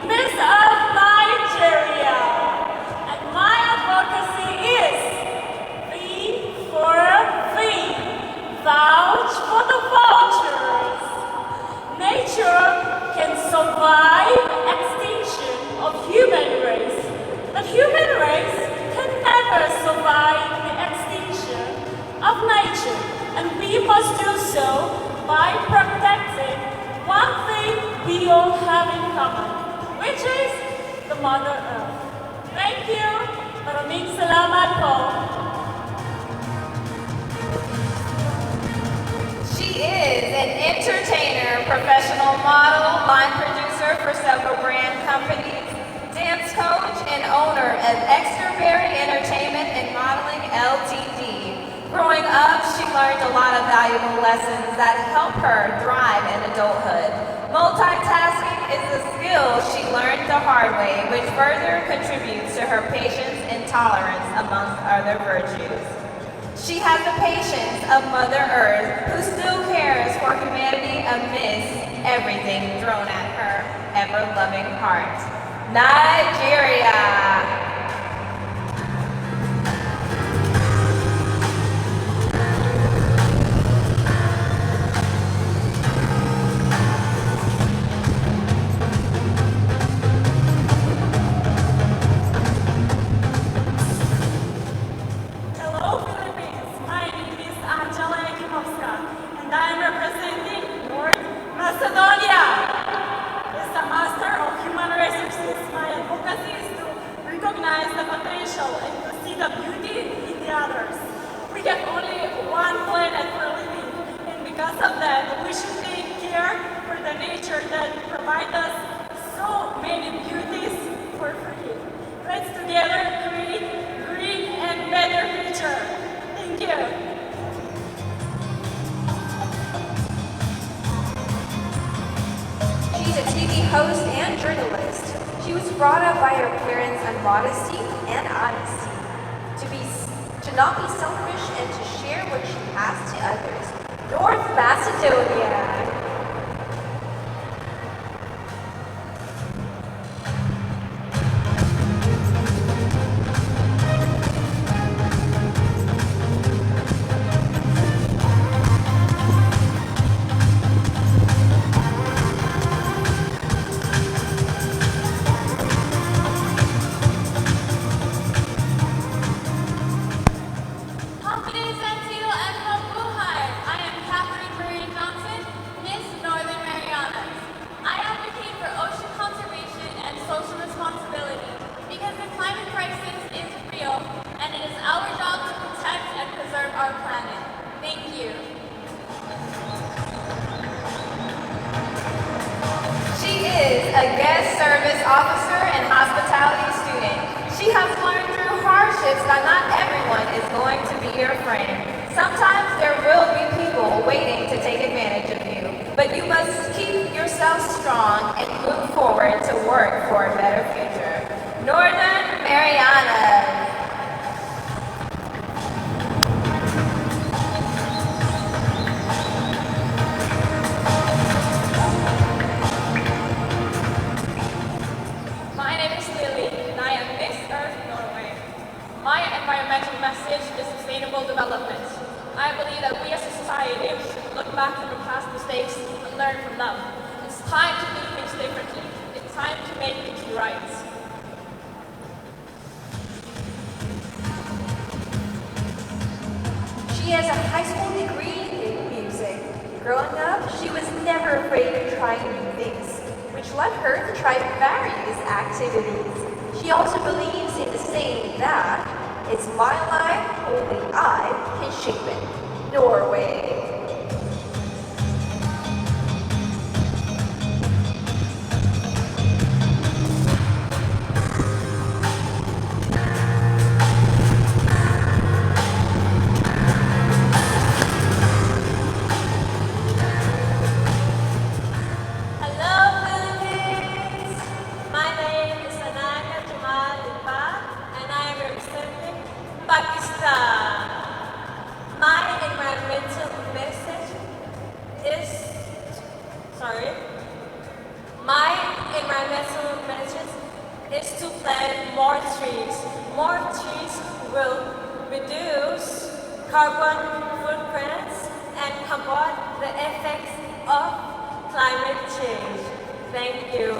Miss of Nigeria, and my advocacy is fee for fee, vouch for the vouchers. Nature can survive extinction of human race, but human race can never survive the extinction of nature, and we must do so by protecting one thing we all have in common, which is the Mother Earth. Thank you. Maraming salamat po. She is an entertainer, professional model, line producer for several brand companies, dance coach, and owner of Extraberry Entertainment and Modeling Ltd. Growing up, she learned a lot of valuable lessons that help her thrive in adulthood. Multitasking is a skill she learned the hard way, which further contributes to her patience and tolerance, amongst other virtues. She has the patience of Mother Earth, who still cares for humanity amidst everything thrown at her ever-loving heart. Nigeria! And I am representing North Macedonia. As a master of human resources, my advocacy is to recognize the potential and to see the beauty in the others. We have only one planet for living, and because of that, we should take care for the nature that provides us so many beauties for free. Let's together create green and better future. Thank you. She's a TV host and journalist. She was brought up by her parents on modesty and honesty, to not be selfish and to share what she has to others. North Macedonia. A guest service officer and hospitality student. She has learned through hardships that not everyone is going to be your friend. Sometimes there will be people waiting to take advantage of you, but you must keep yourself strong and move forward to work for a better future. Northern Marianas. Environmental message is sustainable development. I believe that we as a society should look back at the past mistakes and learn from them. It's time to do things differently. It's time to make things right. She has a high school degree in music. Growing up, she was never afraid of trying new things, which led her to try various activities. She also believes in the saying that It's my life, only I can shape it. Norway. Pakistan. My environmental message is, my environmental message is to plant more trees. More trees will reduce carbon footprints and combat the effects of climate change. Thank you.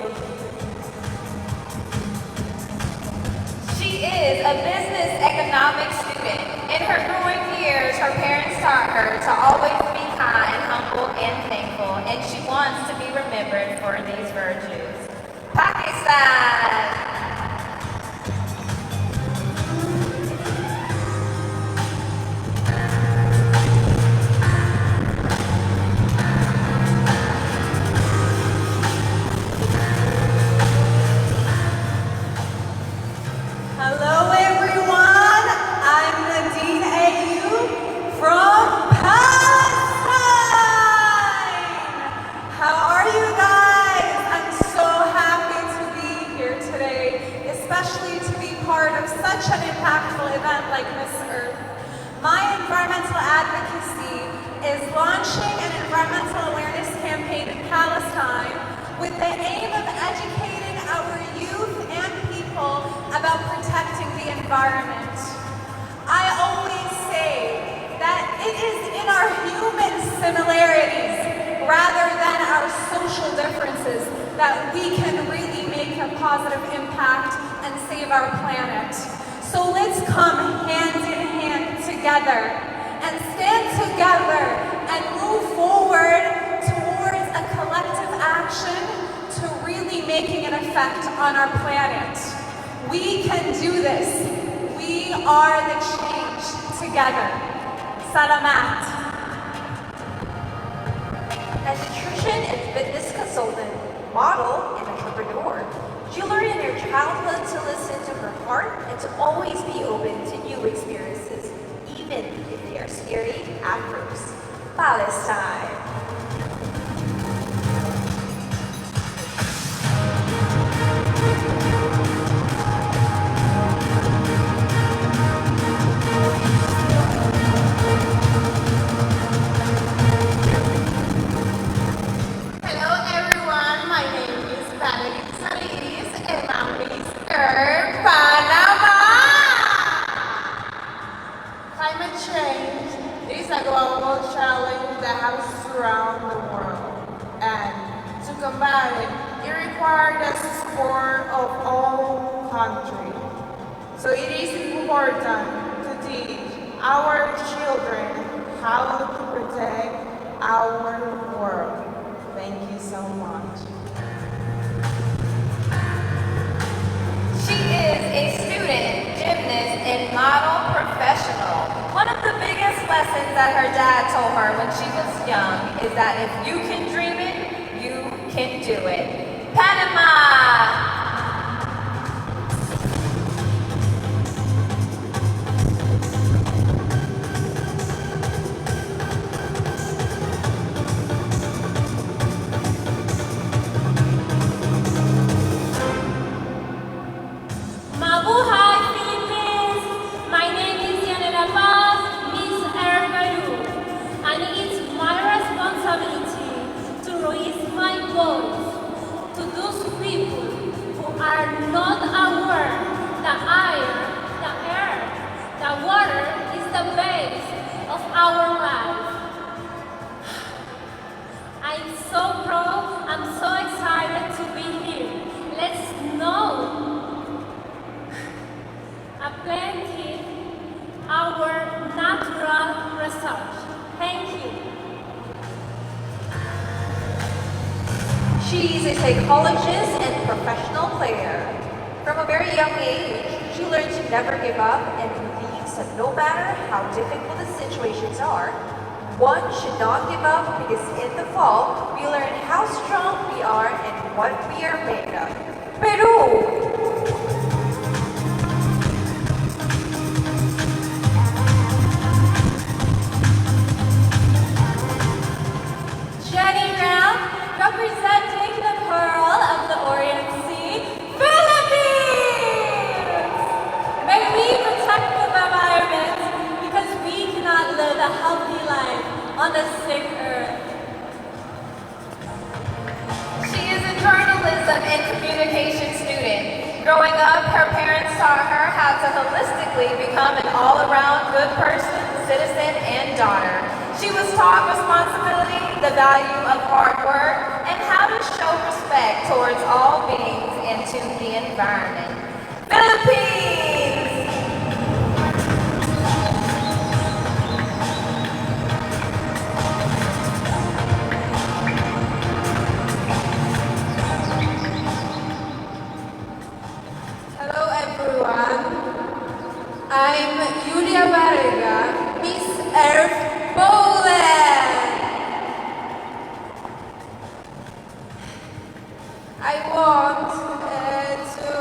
She is a business economics student. In her growing years, her parents taught her to always be kind, humble, and thankful, and she wants to be remembered for these virtues. Pakistan! Hello everyone, I'm Nadine AU from Palestine! How are you guys? I'm so happy to be here today, especially to be part of such an impactful event like Miss Earth. My environmental advocacy is launching an environmental awareness campaign in Palestine with the aim of educating our youth and people about protecting the environment. I always say that it is in our human similarities rather than our social differences that we can really make a positive impact and save our planet. So let's come hand in hand together and stand together and move forward towards a collective action to really making an effect on our planet. We can do this. We are the change together. Salamat. As nutrition and fitness consultant, model, and entrepreneur, she learned in her childhood to listen to her heart and to always be open to new experiences, even if they are scary at first. Palestine. Hello everyone, my name is Valerie Salis and I'm Miss Earth Panama! Climate change is a global challenge that has surrounded the world, and to combat it, it requires the support of all countries. So it is important to teach our children how to protect our world. Thank you so much. She is a student, gymnast, and model professional. One of the biggest lessons that her dad told her when she was young is that if you can dream it, you can do it. Panama! Mabuhay Philippines! My name is Yanela Paz, Miss Erbaru, and it's my responsibility to raise my voice to those people who are not aware that the air, the water is the base of our life. I'm so proud, I'm so excited to be here. Let's know plenty our natural resource. Thank you. She's a psychologist and professional player. From a very young age, she learned to never give up and believes that no matter how difficult the situations are, one should not give up because in the fall, we learn how strong we are and what we are made of. Peru! Jenny Brown, representing the Pearl of the Orient Sea, Philippines! May we protect the environment because we cannot live a healthy life on this sick earth. She is a journalism and communication student. Growing up, her parents taught her how to holistically become an all-around good person, citizen, and daughter. She was taught responsibility, the value of hard work, and how to show respect towards all beings and to the environment. Philippines! Hello everyone. I'm Julia Barrega, Miss Earth Poland. I want to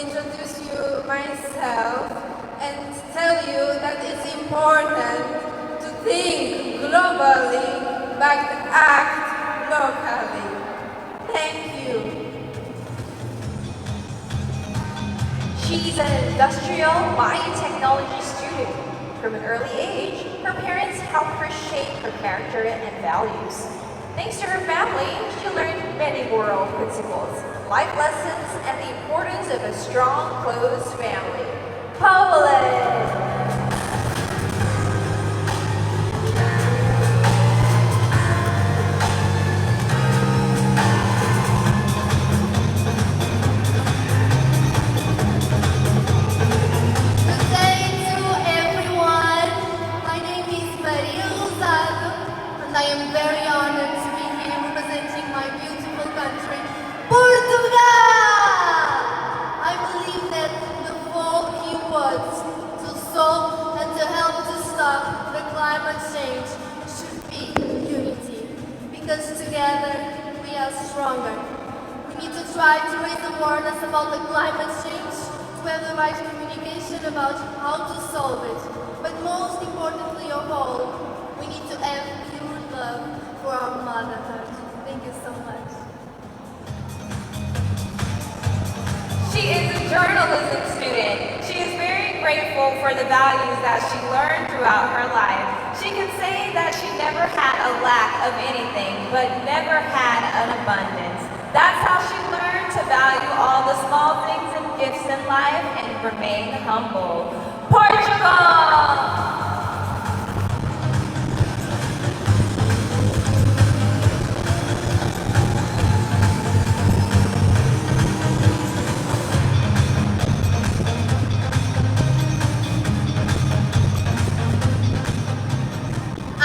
introduce you myself and tell you that it's important to think globally but act locally. Thank you. She's an industrial biotechnology student. From an early age, her parents helped her shape her character and values. Thanks to her family, she learned many moral principles, life lessons, and the importance of a strong, close family. Poland! Good day to everyone. My name is Maria Luzado, and I am very honored to be here representing my beautiful country, Portugal! I believe that the four key words to solve and to help to stop the climate change should be unity, because together we are stronger. We need to try to raise awareness about the climate change, to have the right communication about how to solve it. But most importantly of all, we need to have pure love for our motherhood. Thank you so much. She is a journalism student. She is very grateful for the values that she learned throughout her life. She can say that she never had a lack of anything, but never had an abundance. That's how she learned to value all the small things and gifts in life and remain humble. Portugal!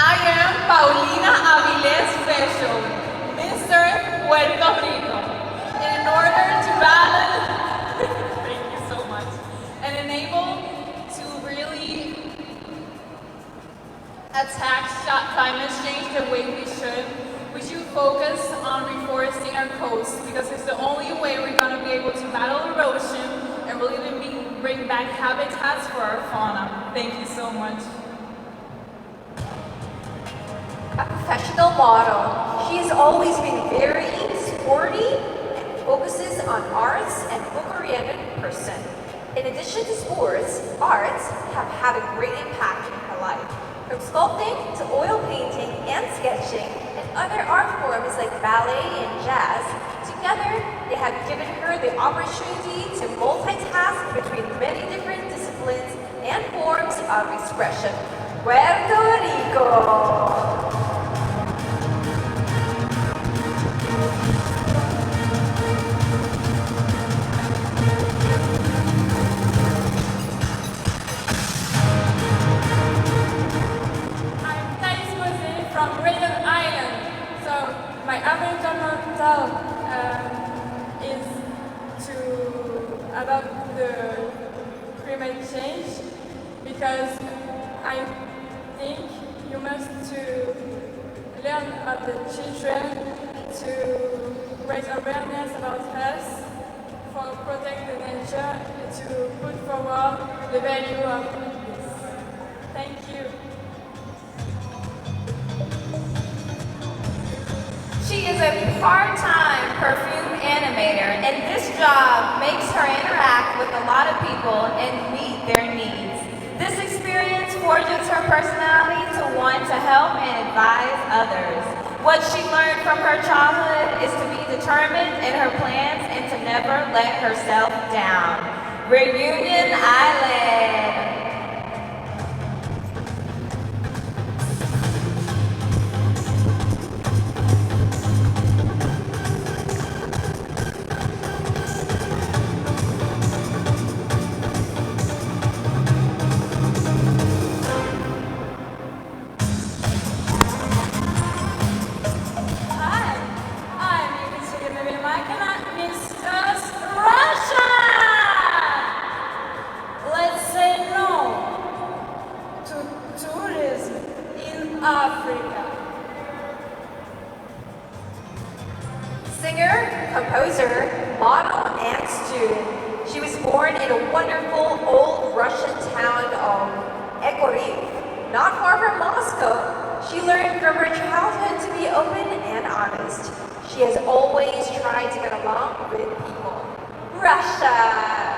I am Paulina Avilés Fesho, Mr. Puerto Rico. And in order to balance, thank you so much, and enable to really attack climate change the way we should focus on reforesting our coast, because it's the only way we're going to be able to battle erosion and really bring back habitats for our fauna. Thank you so much. A professional model, she has always been very sporty and focuses on arts and book-oriented person. In addition to sports, arts have had a great impact in her life. From sculpting to oil painting and sketching and other art forms like ballet and jazz, together they have given her the opportunity to multitask between many different disciplines and forms of expression. Puerto Rico! From Rhythm Island. So my average amount is to about the climate change, because I think you must to learn of the children to raise awareness about us, for protect the nature, to put forward the value of this. Thank you. She is a part-time perfume animator, and this job makes her interact with a lot of people and meet their needs. This experience forges her personality to want to help and advise others. What she learned from her childhood is to be determined in her plans and to never let herself down. Reunion Island. Singer, composer, model, and student. She was born in a wonderful old Russian town of Ekoriv, not far from Moscow. She learned from her childhood to be open and honest. She has always tried to get along with people. Russia!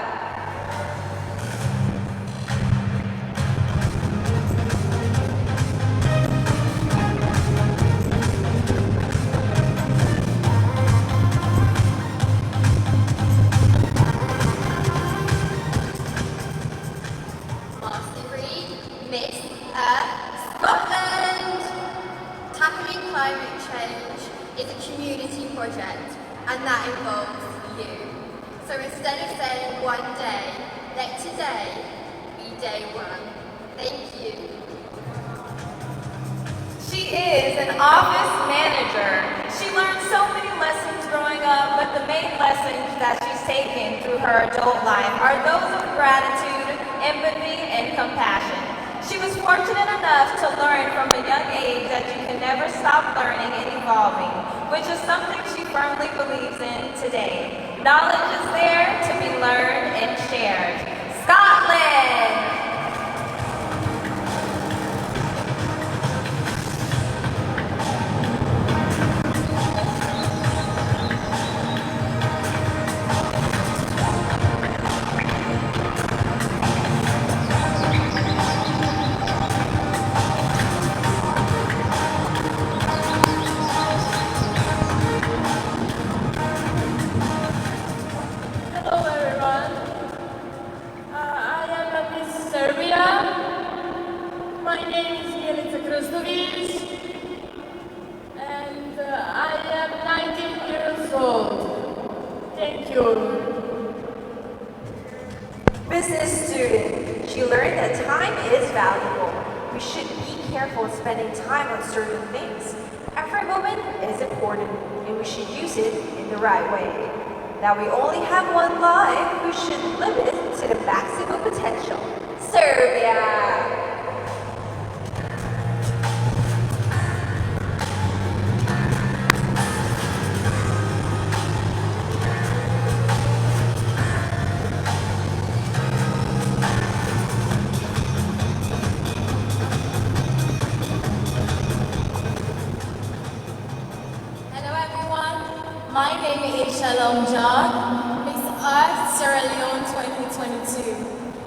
Climate change is a community project, and that involves you. So instead of saying one day, let today be day one. Thank you. She is an office manager. She learned so many lessons growing up, but the main lessons that she's taken through her adult life are those of gratitude, empathy, and compassion. She was fortunate enough to learn from a young age that you can never stop learning and evolving, which is something she firmly believes in today. Knowledge is there to be learned and shared. Scotland! Business student. She learned that time is valuable. We should be careful spending time on certain things. Every moment is important, and we should use it in the right way. That we only have one life, we should live it to the maximum potential. Serbia! My name is Shalom John, Miss Earth Sierra Leone 2022.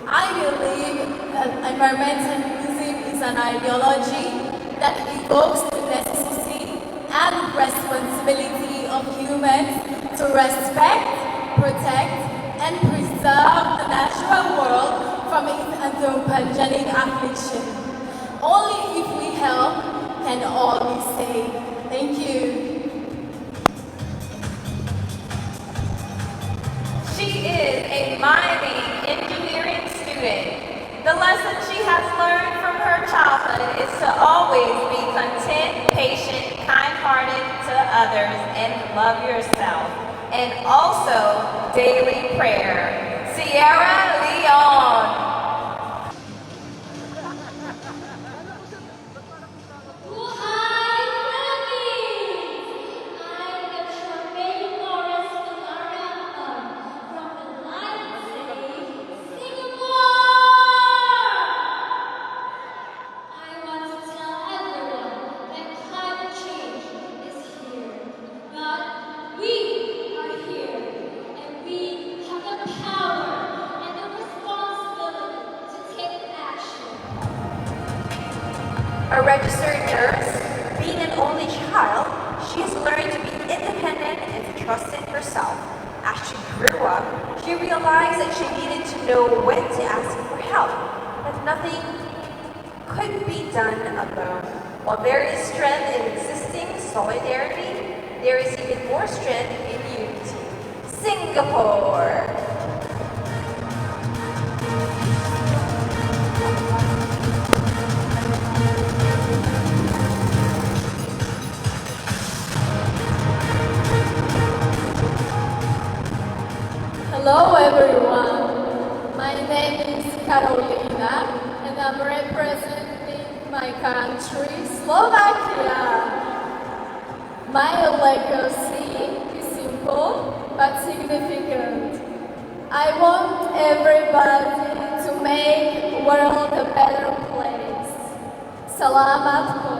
I believe that environmentalism is an ideology that evokes the necessity and responsibility of humans to respect, protect, and preserve the natural world from its anthropogenic affliction. Only if we help can all be saved. Thank you. She is a mining engineering student. The lesson she has learned from her childhood is to always be content, patient, kind-hearted to others, and love yourself. And also daily prayer. Sierra Leone. A registered nurse, being an only child, she has learned to be independent and to trust in herself. As she grew up, she realized that she needed to know when to ask for help, that nothing could be done alone. While there is strength in existing solidarity, there is even more strength in unity. Singapore! Hello everyone, my name is Carolina and I'm representing my country, Slovakia. My legacy is simple but significant. I want everybody to make the world a better place. Salamat po.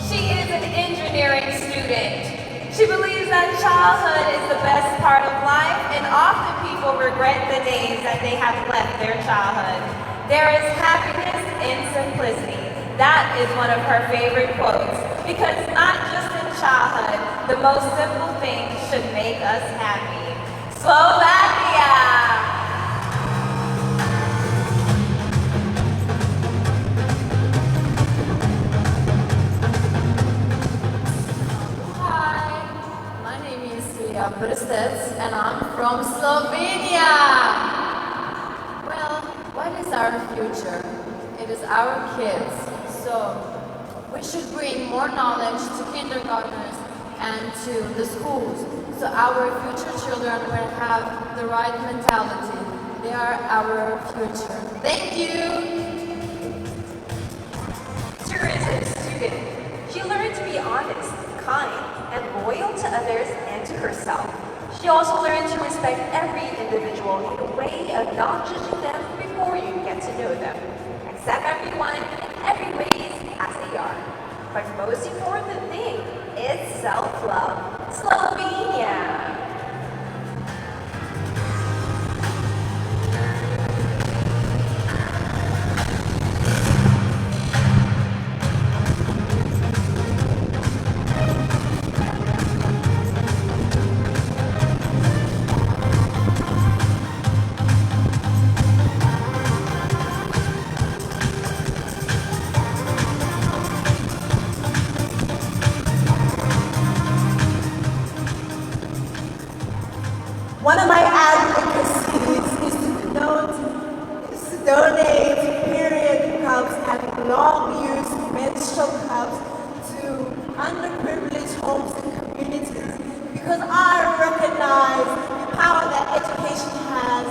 She is an engineering student. She believes that childhood is the best part of life, and often people regret the days that they have left their childhood. There is happiness in simplicity. That is one of her favorite quotes, because not just in childhood, the most simple things should make us happy. Slovakia! And I'm from Slovenia. Well, what is our future? It is our kids. So we should bring more knowledge to kindergartners and to the schools so our future children will have the right mentality. They are our future. Thank you. Tourism student. She learned to be honest, kind, and loyal to others and to herself. She also learned to respect every individual in a way of not judging them before you get to know them. Accept everyone in every ways as they are. But most important thing is self-love. Slovenia! One of my advocacies is to donate period cups and long-used menstrual cups to underprivileged homes and communities, because I recognize the power that education has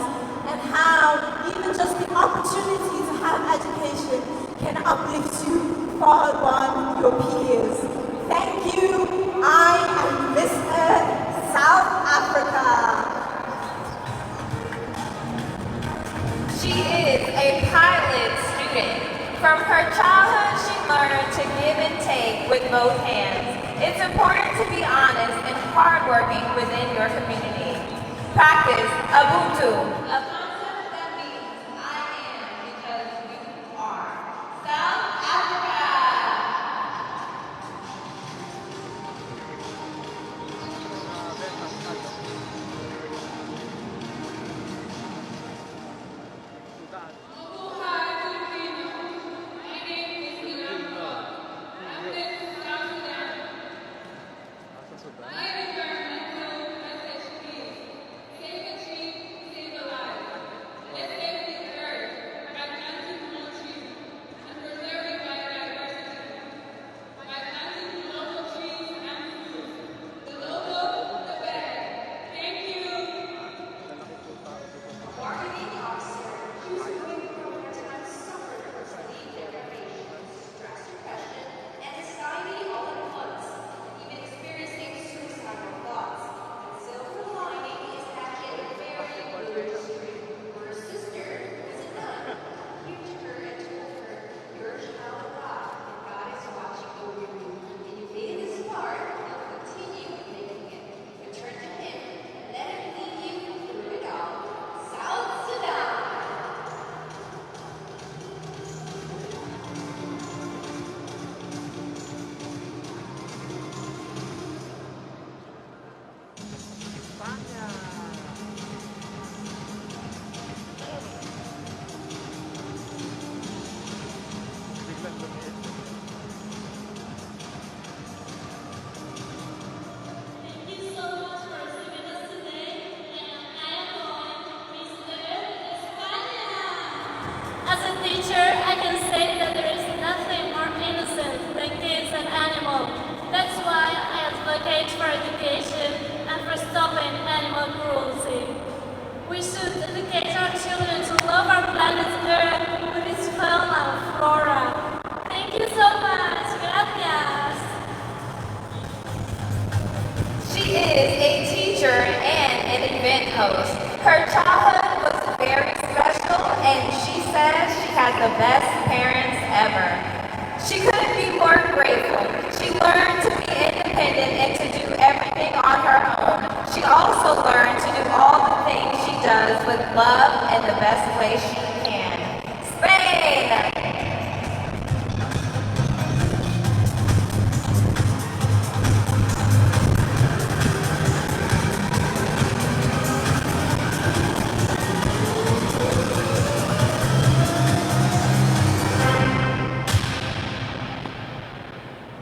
and how even just the opportunity to have education can uplift you far beyond your peers. Thank you. I am Miss Earth, South Africa. She is a pilot student. From her childhood, she learned to give and take with both hands. It's important to be honest and hardworking within your community. Practice Ubuntu, a concept that means I am because you are. South Africa! My environmental message is save a tree, save a life. education, and for stopping animal cruelty. We should educate our children to love our planet Earth with its fauna and flora. Thank you so much. Gracias. She is a teacher and an event host. Her childhood was very special, and she says she had the best parents ever. She couldn't be more grateful. She learned to be independent and to do everything on her own. She also learned to do all the things she does with love and the best way she can. Spain!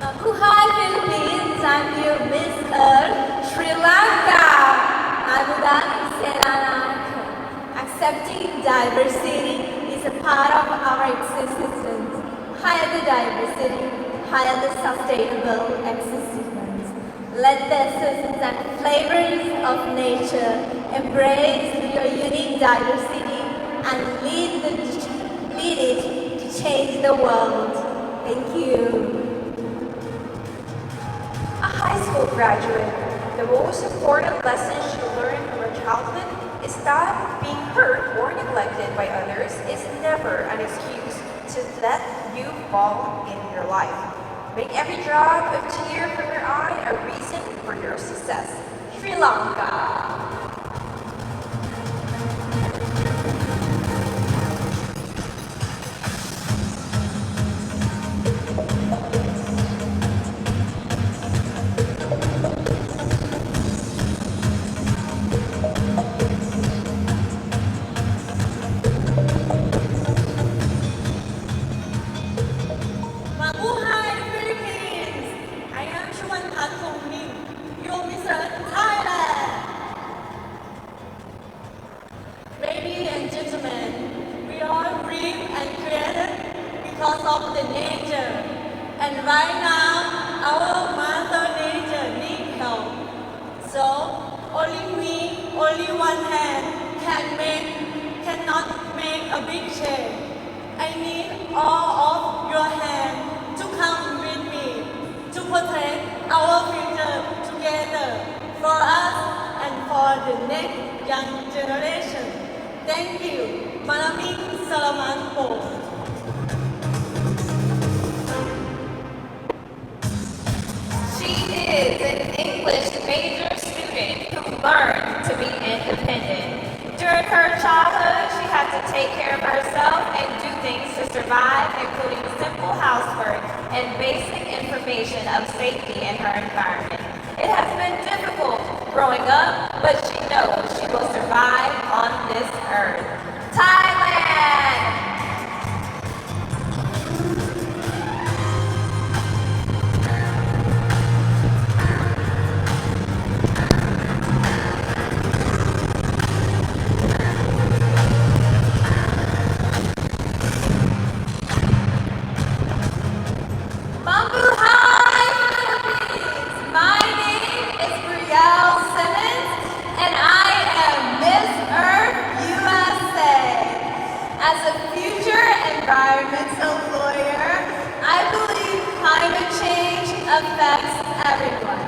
Mabuhay Philippines, I'm your Miss Earth, Sri Lanka. Agudan Seranaka. Accepting diversity is a part of our existence. Higher the diversity, higher the sustainable existence. Let the essence and flavors of nature embrace your unique diversity and lead it to change the world. Thank you. A high school graduate, the most important lesson she learned from her childhood is that being hurt or neglected by others is never an excuse to let you fall in your life. Make every drop of tear from your eye a reason for your success. Sri Lanka. Mabuhay Philippines! I am Chuan Tan Song Min, your Miss Thailand. Ladies and gentlemen, we are free and created because of the nature. And right now, our mother nature needs help. So, only we, only one hand cannot make a big change. I need all of your hands to come with me to protect our future together for us and for the next young generation. Thank you. Maraming salamat po. She is an English major student who learned to be independent. During her childhood, she had to take care of herself and do things to survive, including simple housework and basic information of safety in her environment. It has been difficult growing up, but she knows she will survive on this earth. Thailand! Mabuhay Philippines! My name is Brielle Simmons, and I am Miss Earth USA. As a future environmental lawyer, I believe climate change affects everyone.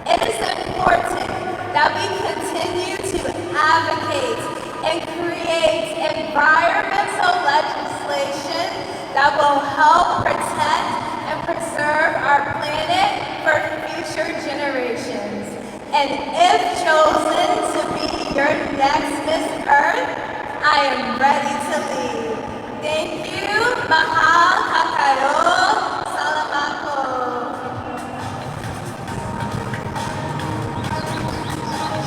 It is important that we continue to advocate and create environmental legislation that will help protect and preserve our planet for future generations. And if chosen to be your next Miss Earth, I am ready to lead. Thank you. Mahal kakayo. Salamat po.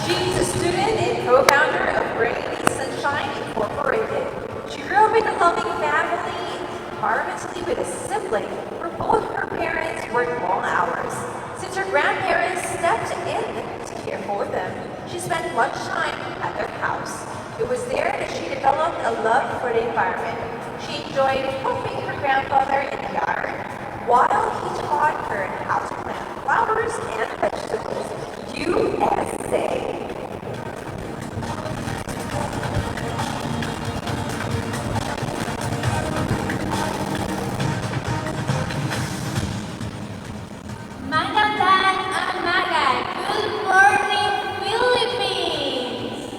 She's a student and co-founder of Rainy Sunshine Incorporated. She grew up in a loving family, environmentally with a sibling where both her parents worked long hours. Since her grandparents stepped in to care for them, she spent much time at their house. It was there that she developed a love for the environment. She enjoyed helping her grandfather in the yard, while he taught her how to plant flowers and vegetables. USA. Magandang umaga. Good morning, Philippines.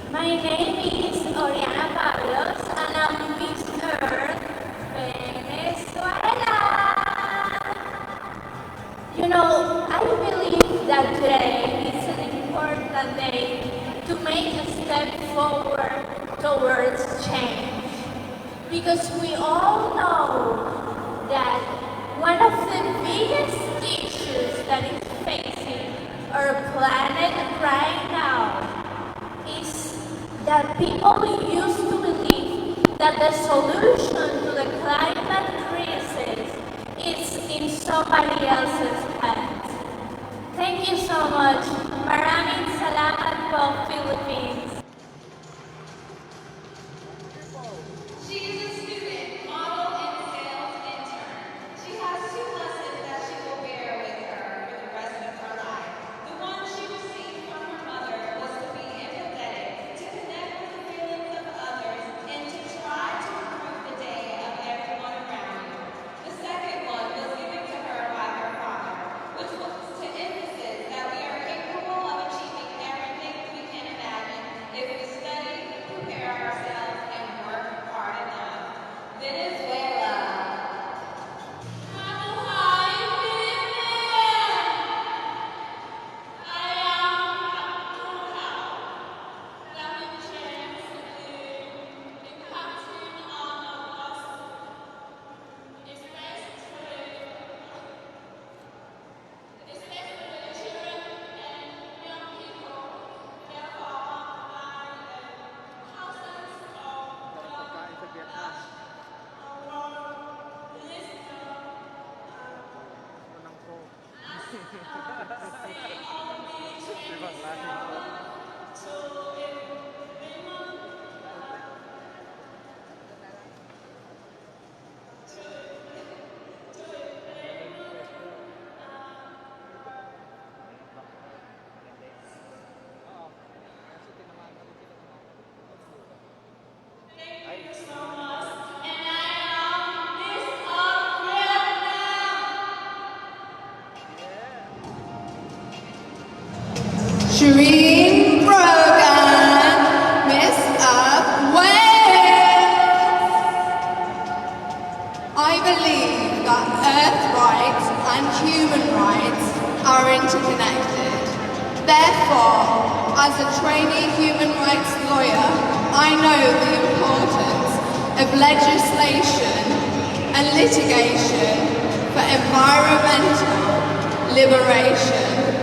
My name is Oriana Pablos and I'm Miss Earth, Venezuela. You know, I believe that today is an important day to make a step forward towards change. Because we all know that one of the biggest issues that is facing our planet right now is that people used to believe that the solution to the climate crisis is in somebody else's hands. Thank you so much. Maraming salamat po, Philippines. She is a student, model, and sales intern. She has 2 lessons that she will bear with her for the rest of her life. The one she received from her mother was to be empathetic, to connect with the feelings of others, and to try to improve the day of everyone around you. The second one was given to her by her father, which was to emphasis that we are capable of achieving everything we can imagine if we study, prepare ourselves, and work hard enough. Venezuela. Mabuhay, Pilipinas! I am Azzura. That chance impacting on us, especially children and young people that are thousands of Shireen Brogan, Miss of Wales. I believe that Earth rights and human rights are interconnected. Therefore, as a trainee human rights lawyer, I know the importance of legislation and litigation for environmental liberation.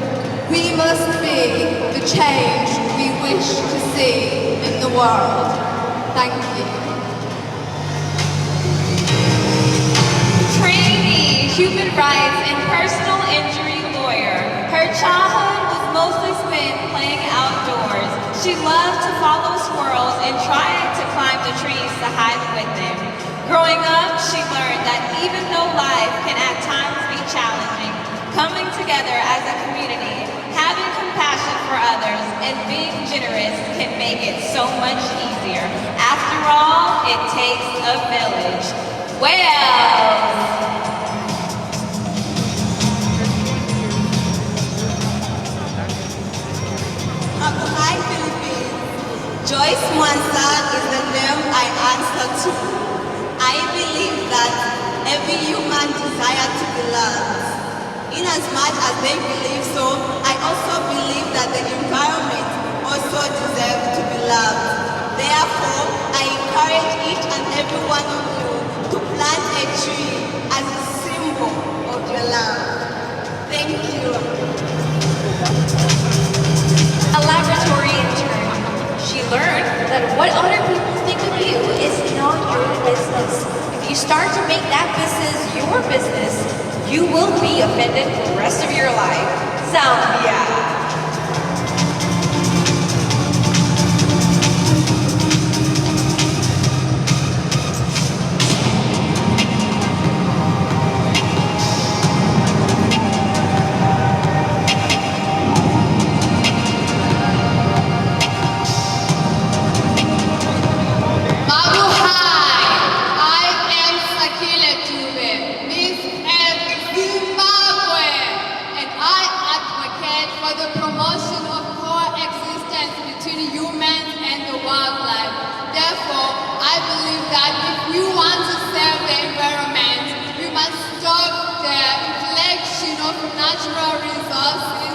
We must be the change we wish to see in the world. Thank you. Trainee, human rights and personal injury lawyer. Her childhood was mostly spent playing outdoors. She loved to follow squirrels and tried to climb the trees to hide with them. Growing up, she learned that even though life can at times be challenging, coming together as a community, having compassion for others, and being generous can make it so much easier. After all, it takes a village. Wales! Hi, Philippines. Joyce Mwanza is the name I answer to. I believe that every human desires to be loved. In as much as they believe so, I also believe that the environment also deserves to be loved. Therefore, I encourage each and every one of you to plant a tree as a symbol of your love. Thank you. A laboratory intern. She learned that what other people think of you is not your business. If you start to make that business your business, you will be offended for the rest of your life. Zambia. natural resources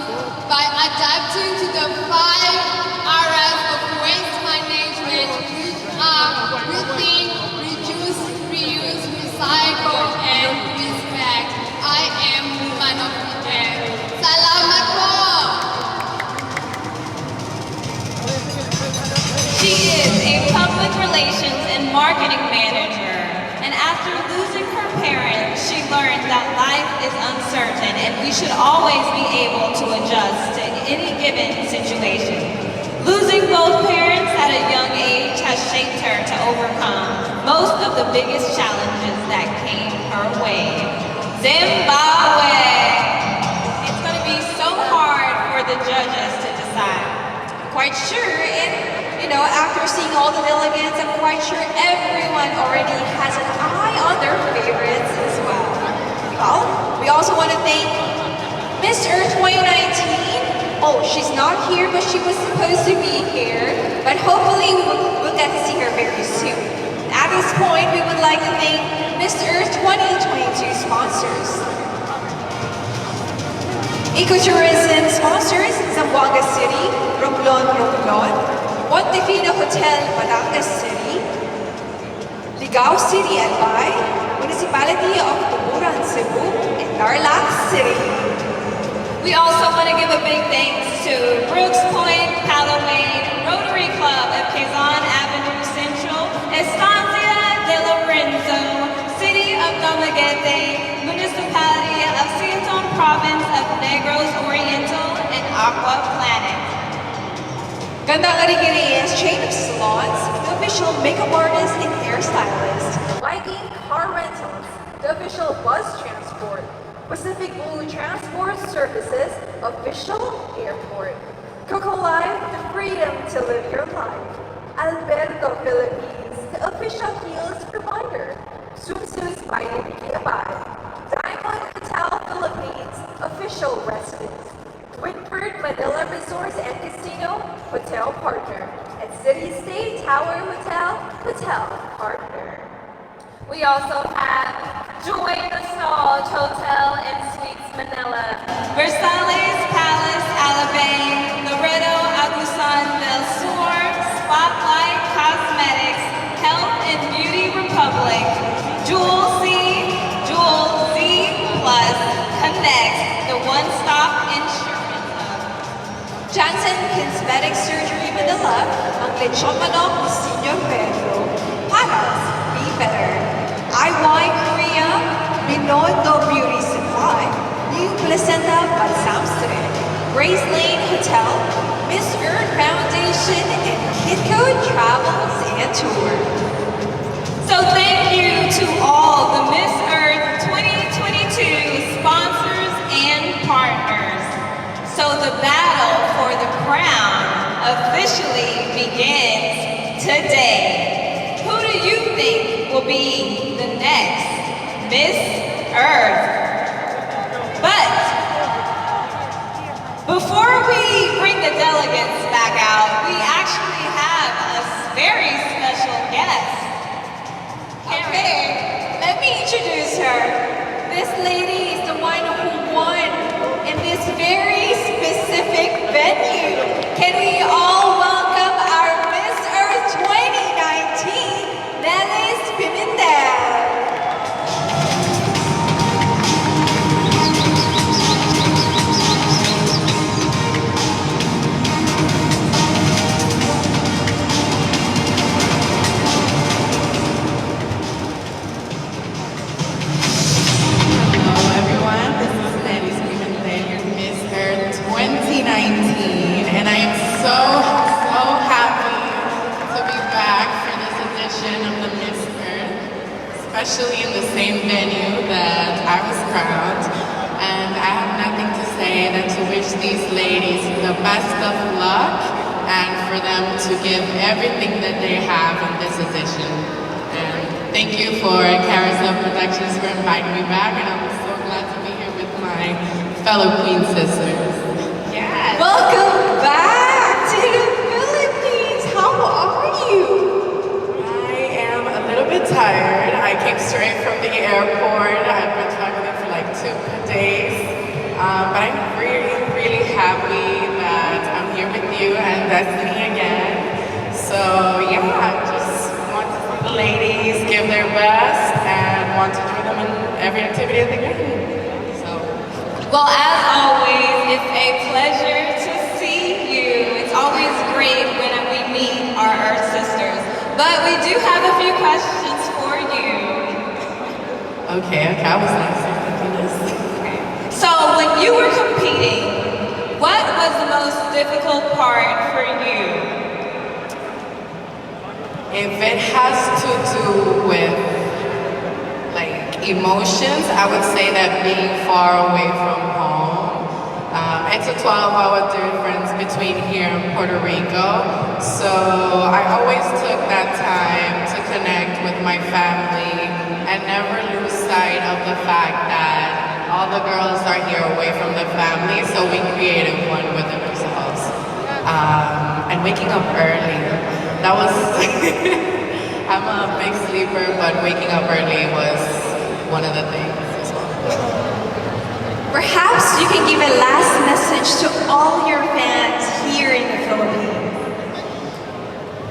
by adapting to the 5 areas of waste management, which are rethink, reduce, reuse, recycle, and respect. I am one of them. Salamat po! She is a public relations and marketing manager, and after losing her parents, she learned that life is uncertain and we should always be able to adjust to any given situation. Losing both parents at a young age has shaped her to overcome most of the biggest challenges that came her way. Zimbabwe! It's going to be so hard for the judges to decide. I'm quite sure, and after seeing all the delegates, I'm quite sure everyone already has an eye on their favorites as well. Well, we also want to thank Miss Earth 2019. Oh, she's not here, but she was supposed to be here. But hopefully we'll get to see her very soon. At this point, we would like to thank Miss Earth 2022 sponsors. Ecotourism sponsors, Zamboanga City, Romblon, Montefino Hotel, Batangas City, Ligao City, Albay, Municipality of Tumuran, Cebu, and Tarlac City. We also want to give a big thanks to Brooks Point, Palaway, Rotary Club of Quezon Avenue Central, Estancia de Lorenzo, City of Dumaguete, Municipality of Siaton Province of Negros Oriental, and Aqua Planet. Gandang Arigiri is chain of salons, the official makeup artist and hairstylist. Viking Car Rentals, the official bus transport. Pacific Blue Transport Services, official airport. Coco Life, the freedom to live your life. Alberto Philippines, the official heels provider. Swimsuit by Abay. Diamond Hotel Philippines, official residence. Whitford Manila Resorts and Casino, hotel partner. And City State Tower Hotel, hotel partner. We also have Joy Massage Hotel and Suites Manila. Versailles Palace, Alabang, Loreto Agusan del Sur, Spotlight Cosmetics, Health and Beauty Republic, Jewel Z Plus, Connect, the one-stop insurance hub. Johnson Cosmetic Surgery Manila, ang Lechon Manok ni Senior Pedro, Paras, Be Better. IY Korea, Binondo Beauty Supply, New Placenta Balsamstrin, Grace Lane Hotel, Miss Earth Foundation, and Kitco Travels and Tour. So thank you to all the Miss Earth 2022 sponsors and partners. So the battle for the crown officially begins today. Who do you think will be the next Miss Earth? But before we bring the delegates back out, we actually have a very special guest. Okay, let me introduce her. This lady is the one who won in this very specific venue. Can we all welcome our Miss Earth 2019, Nelis Pimentel. And I am so happy to be back for this edition of the Miss Earth, especially in the same venue that I was crowned. And I have nothing to say than to wish these ladies the best of luck and for them to give everything that they have in this edition. And thank you for Carousel Productions for inviting me back, and I'm so glad to be here with my fellow Queen sisters. Yes. Welcome back to the Philippines. How are you? I am a little bit tired. I came straight from the airport. I've been traveling for like 2 days. But I'm really, really happy that I'm here with you and Destiny again. So yeah, I just want to see the ladies give their best and want to join them in every activity that they can. So. Well, as always, it's a pleasure to see you. It's always great when we meet our Earth sisters. But we do have a few questions for you. Okay, I was nice. So when you were competing, what was the most difficult part for you? If it has to do with like emotions, I would say that being far away from home. It's a 12-hour difference between here and Puerto Rico. So I always took that time to connect with my family and never lose sight of the fact that all the girls are here away from the family, so we created one within ourselves. And waking up early, that was, I'm a big sleeper, but waking up early was one of the things as well. Perhaps you can give a last message to all your fans here in the Philippines.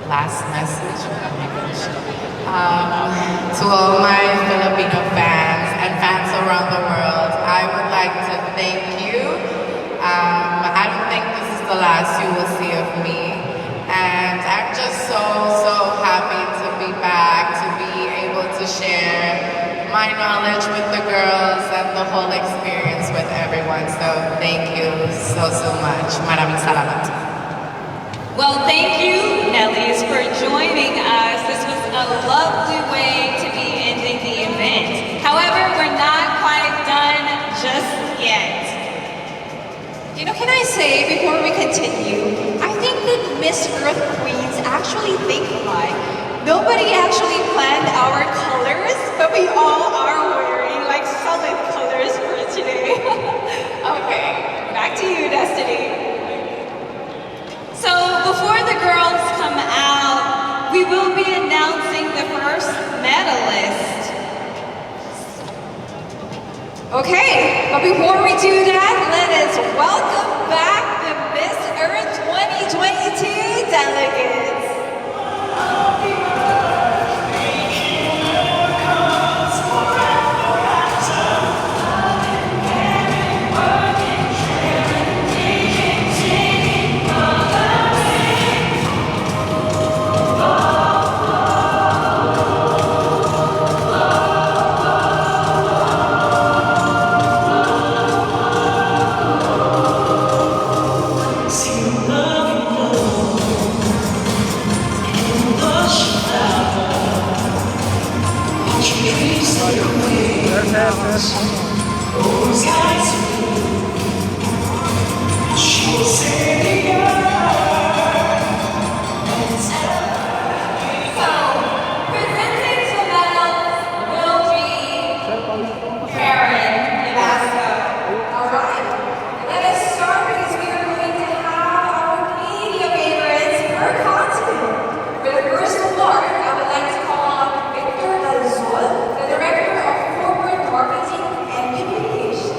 Last message? Oh my gosh. To all my Filipino fans and fans around the world, I would like to thank you. I don't think this is the last you will see of me. And I'm just so happy to be back, to be able to share my knowledge with the girls and the whole experience with everyone. So thank you so much. Maraming salamat. Well, thank you, Nellies, for joining us. This was a lovely way to be ending the event. However, we're not quite done just yet. You know, can I say, before we continue, I think that Miss Earth Queens actually think alike. Nobody actually planned our colors, but we all are wearing like solid colors for today. Okay, back to you, Destiny. So before the girls come out, we will be announcing the first medalist. Okay, but before we do that, let us welcome back the Miss Earth 2022 delegates. Marketing and Communication.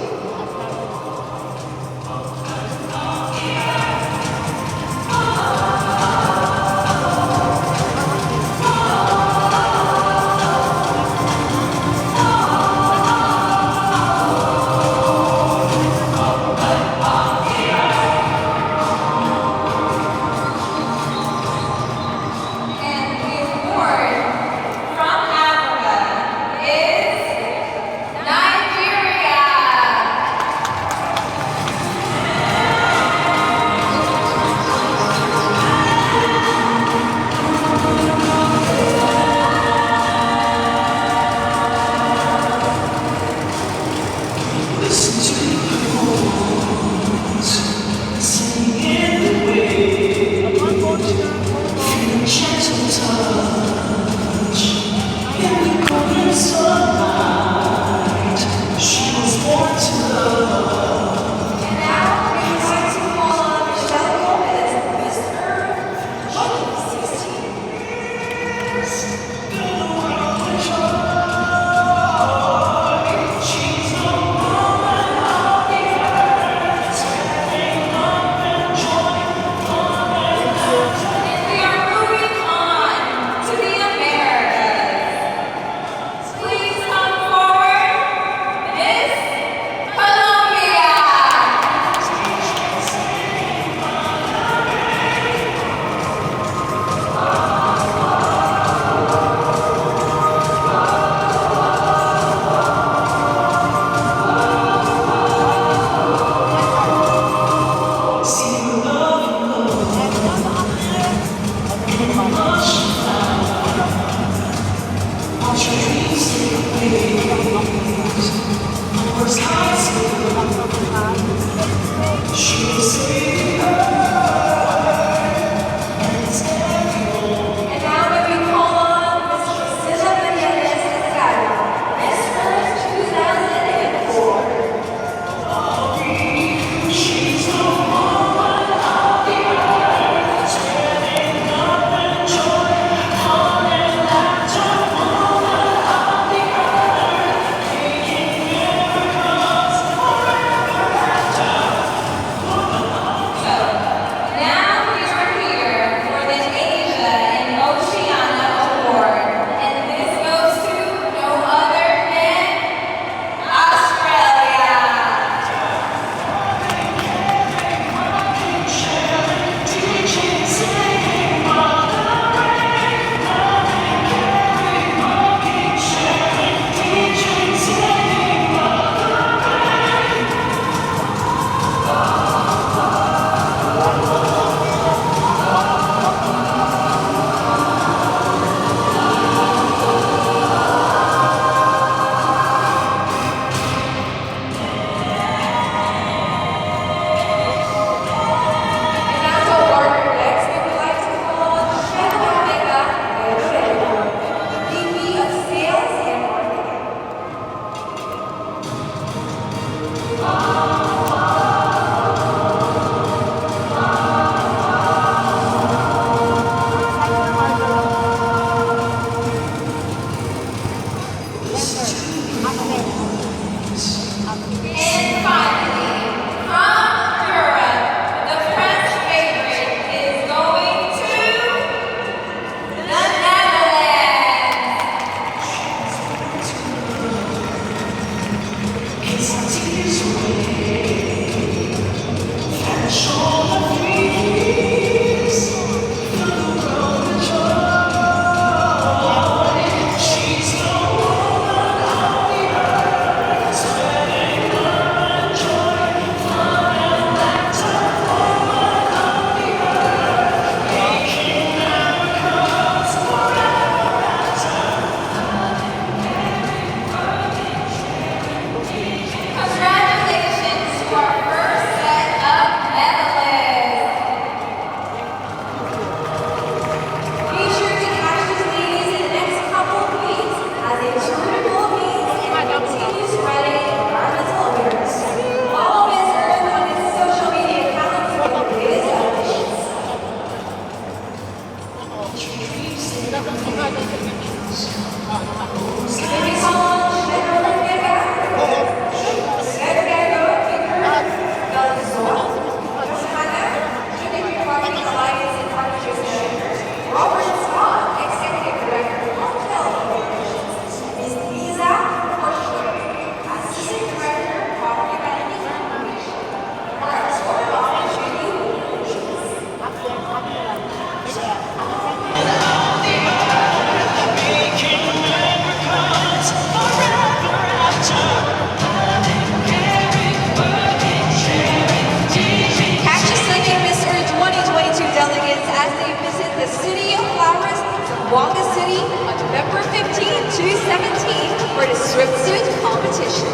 Zamboanga City on November 15 to 17 for the Swimsuit Competition.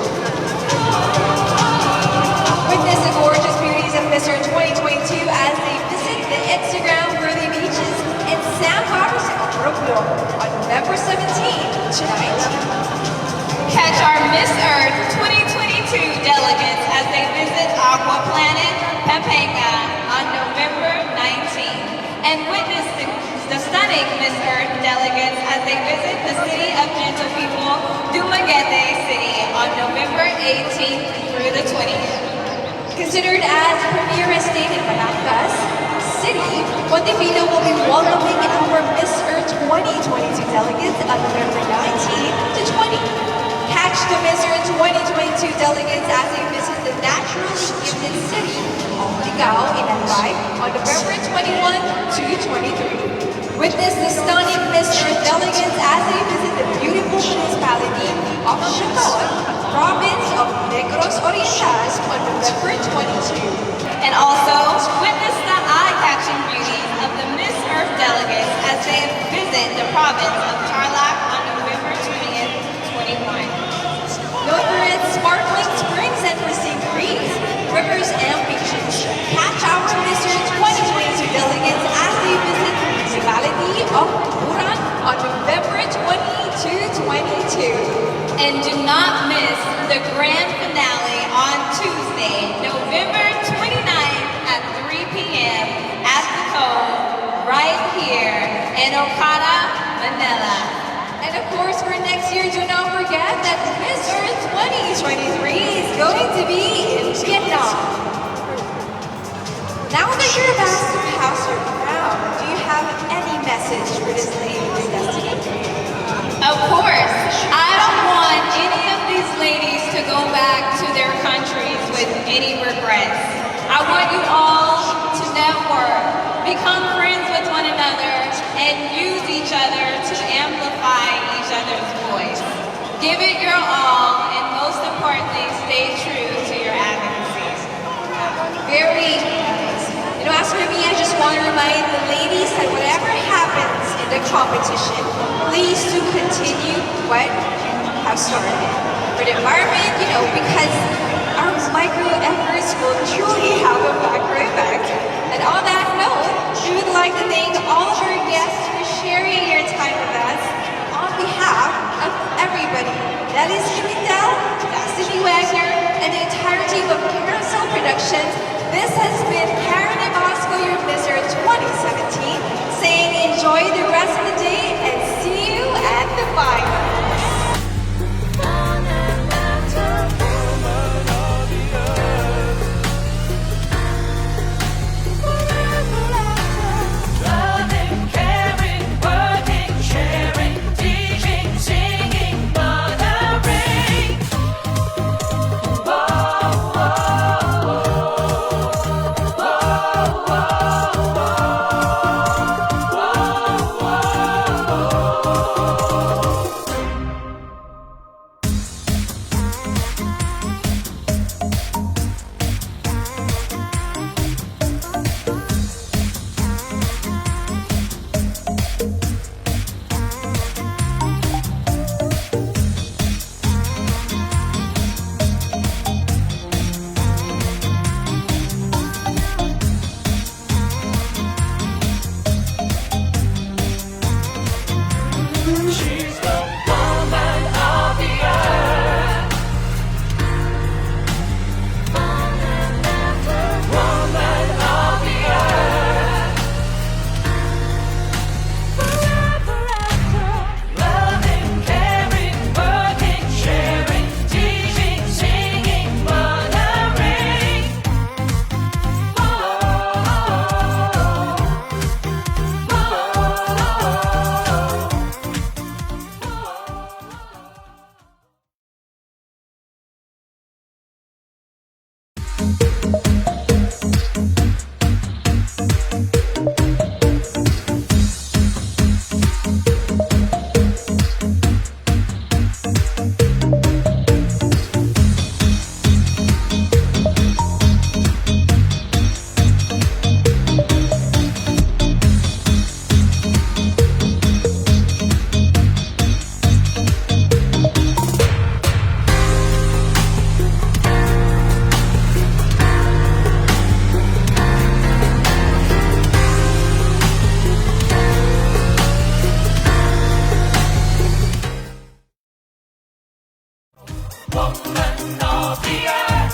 Witness the gorgeous beauties of Mr. 2022 as they visit the Instagram-worthy beaches in Sandbars and Brooklyn on November 17 tonight. Catch our Miss Earth 2022 delegates as they visit Aqua Planet Pampanga on November 19th. And witness the stunning Miss Earth delegates as they visit the city of gentle people, Dumaguete City on November 18th through the 20th. Considered as premier estate in Malacas City, Montevino will be welcoming our Miss Earth 2022 delegates on November 19 to 20. Catch the Miss Earth 2022 delegates as they visit the naturally gifted city of Ligao in Albay on November 21 to 23. Witness the stunning Miss Earth delegates as they visit the beautiful municipality of Sipaon, province of Negros Orientales on November 22. And also, witness the eye-catching beauties of the Miss Earth delegates as they visit the province of Tarlac on November 20th And do not miss the grand finale on Tuesday, November 29th at 3 p.m. at the Cove, right here in Okada, Manila. And of course, for next year, do not forget that Miss Earth 2023 is going to be in Vietnam. Now that you're about to pass your crown, do you have any message for this lady of destiny? Of course, I don't want any of these ladies to go back to their countries with any regrets. I want you all to network, become friends with one another, and use each other to amplify each other's voice. Give it your all, and most importantly, stay true to your advocacies. Very nice. As for me, I just want to remind the ladies that whatever happens in the competition, please do continue what you have started. For the environment, because our micro efforts will truly have a macro effect. And on that note, we would like to thank all of our guests for sharing your time with us. On behalf of everybody, that is Kimindel, Destiny Wagner, and the entire team of Carousel Productions, this has been Karen and Bosco, your Miss Earth 2017, saying enjoy the rest of the day and see you at the finals. Woman of the earth.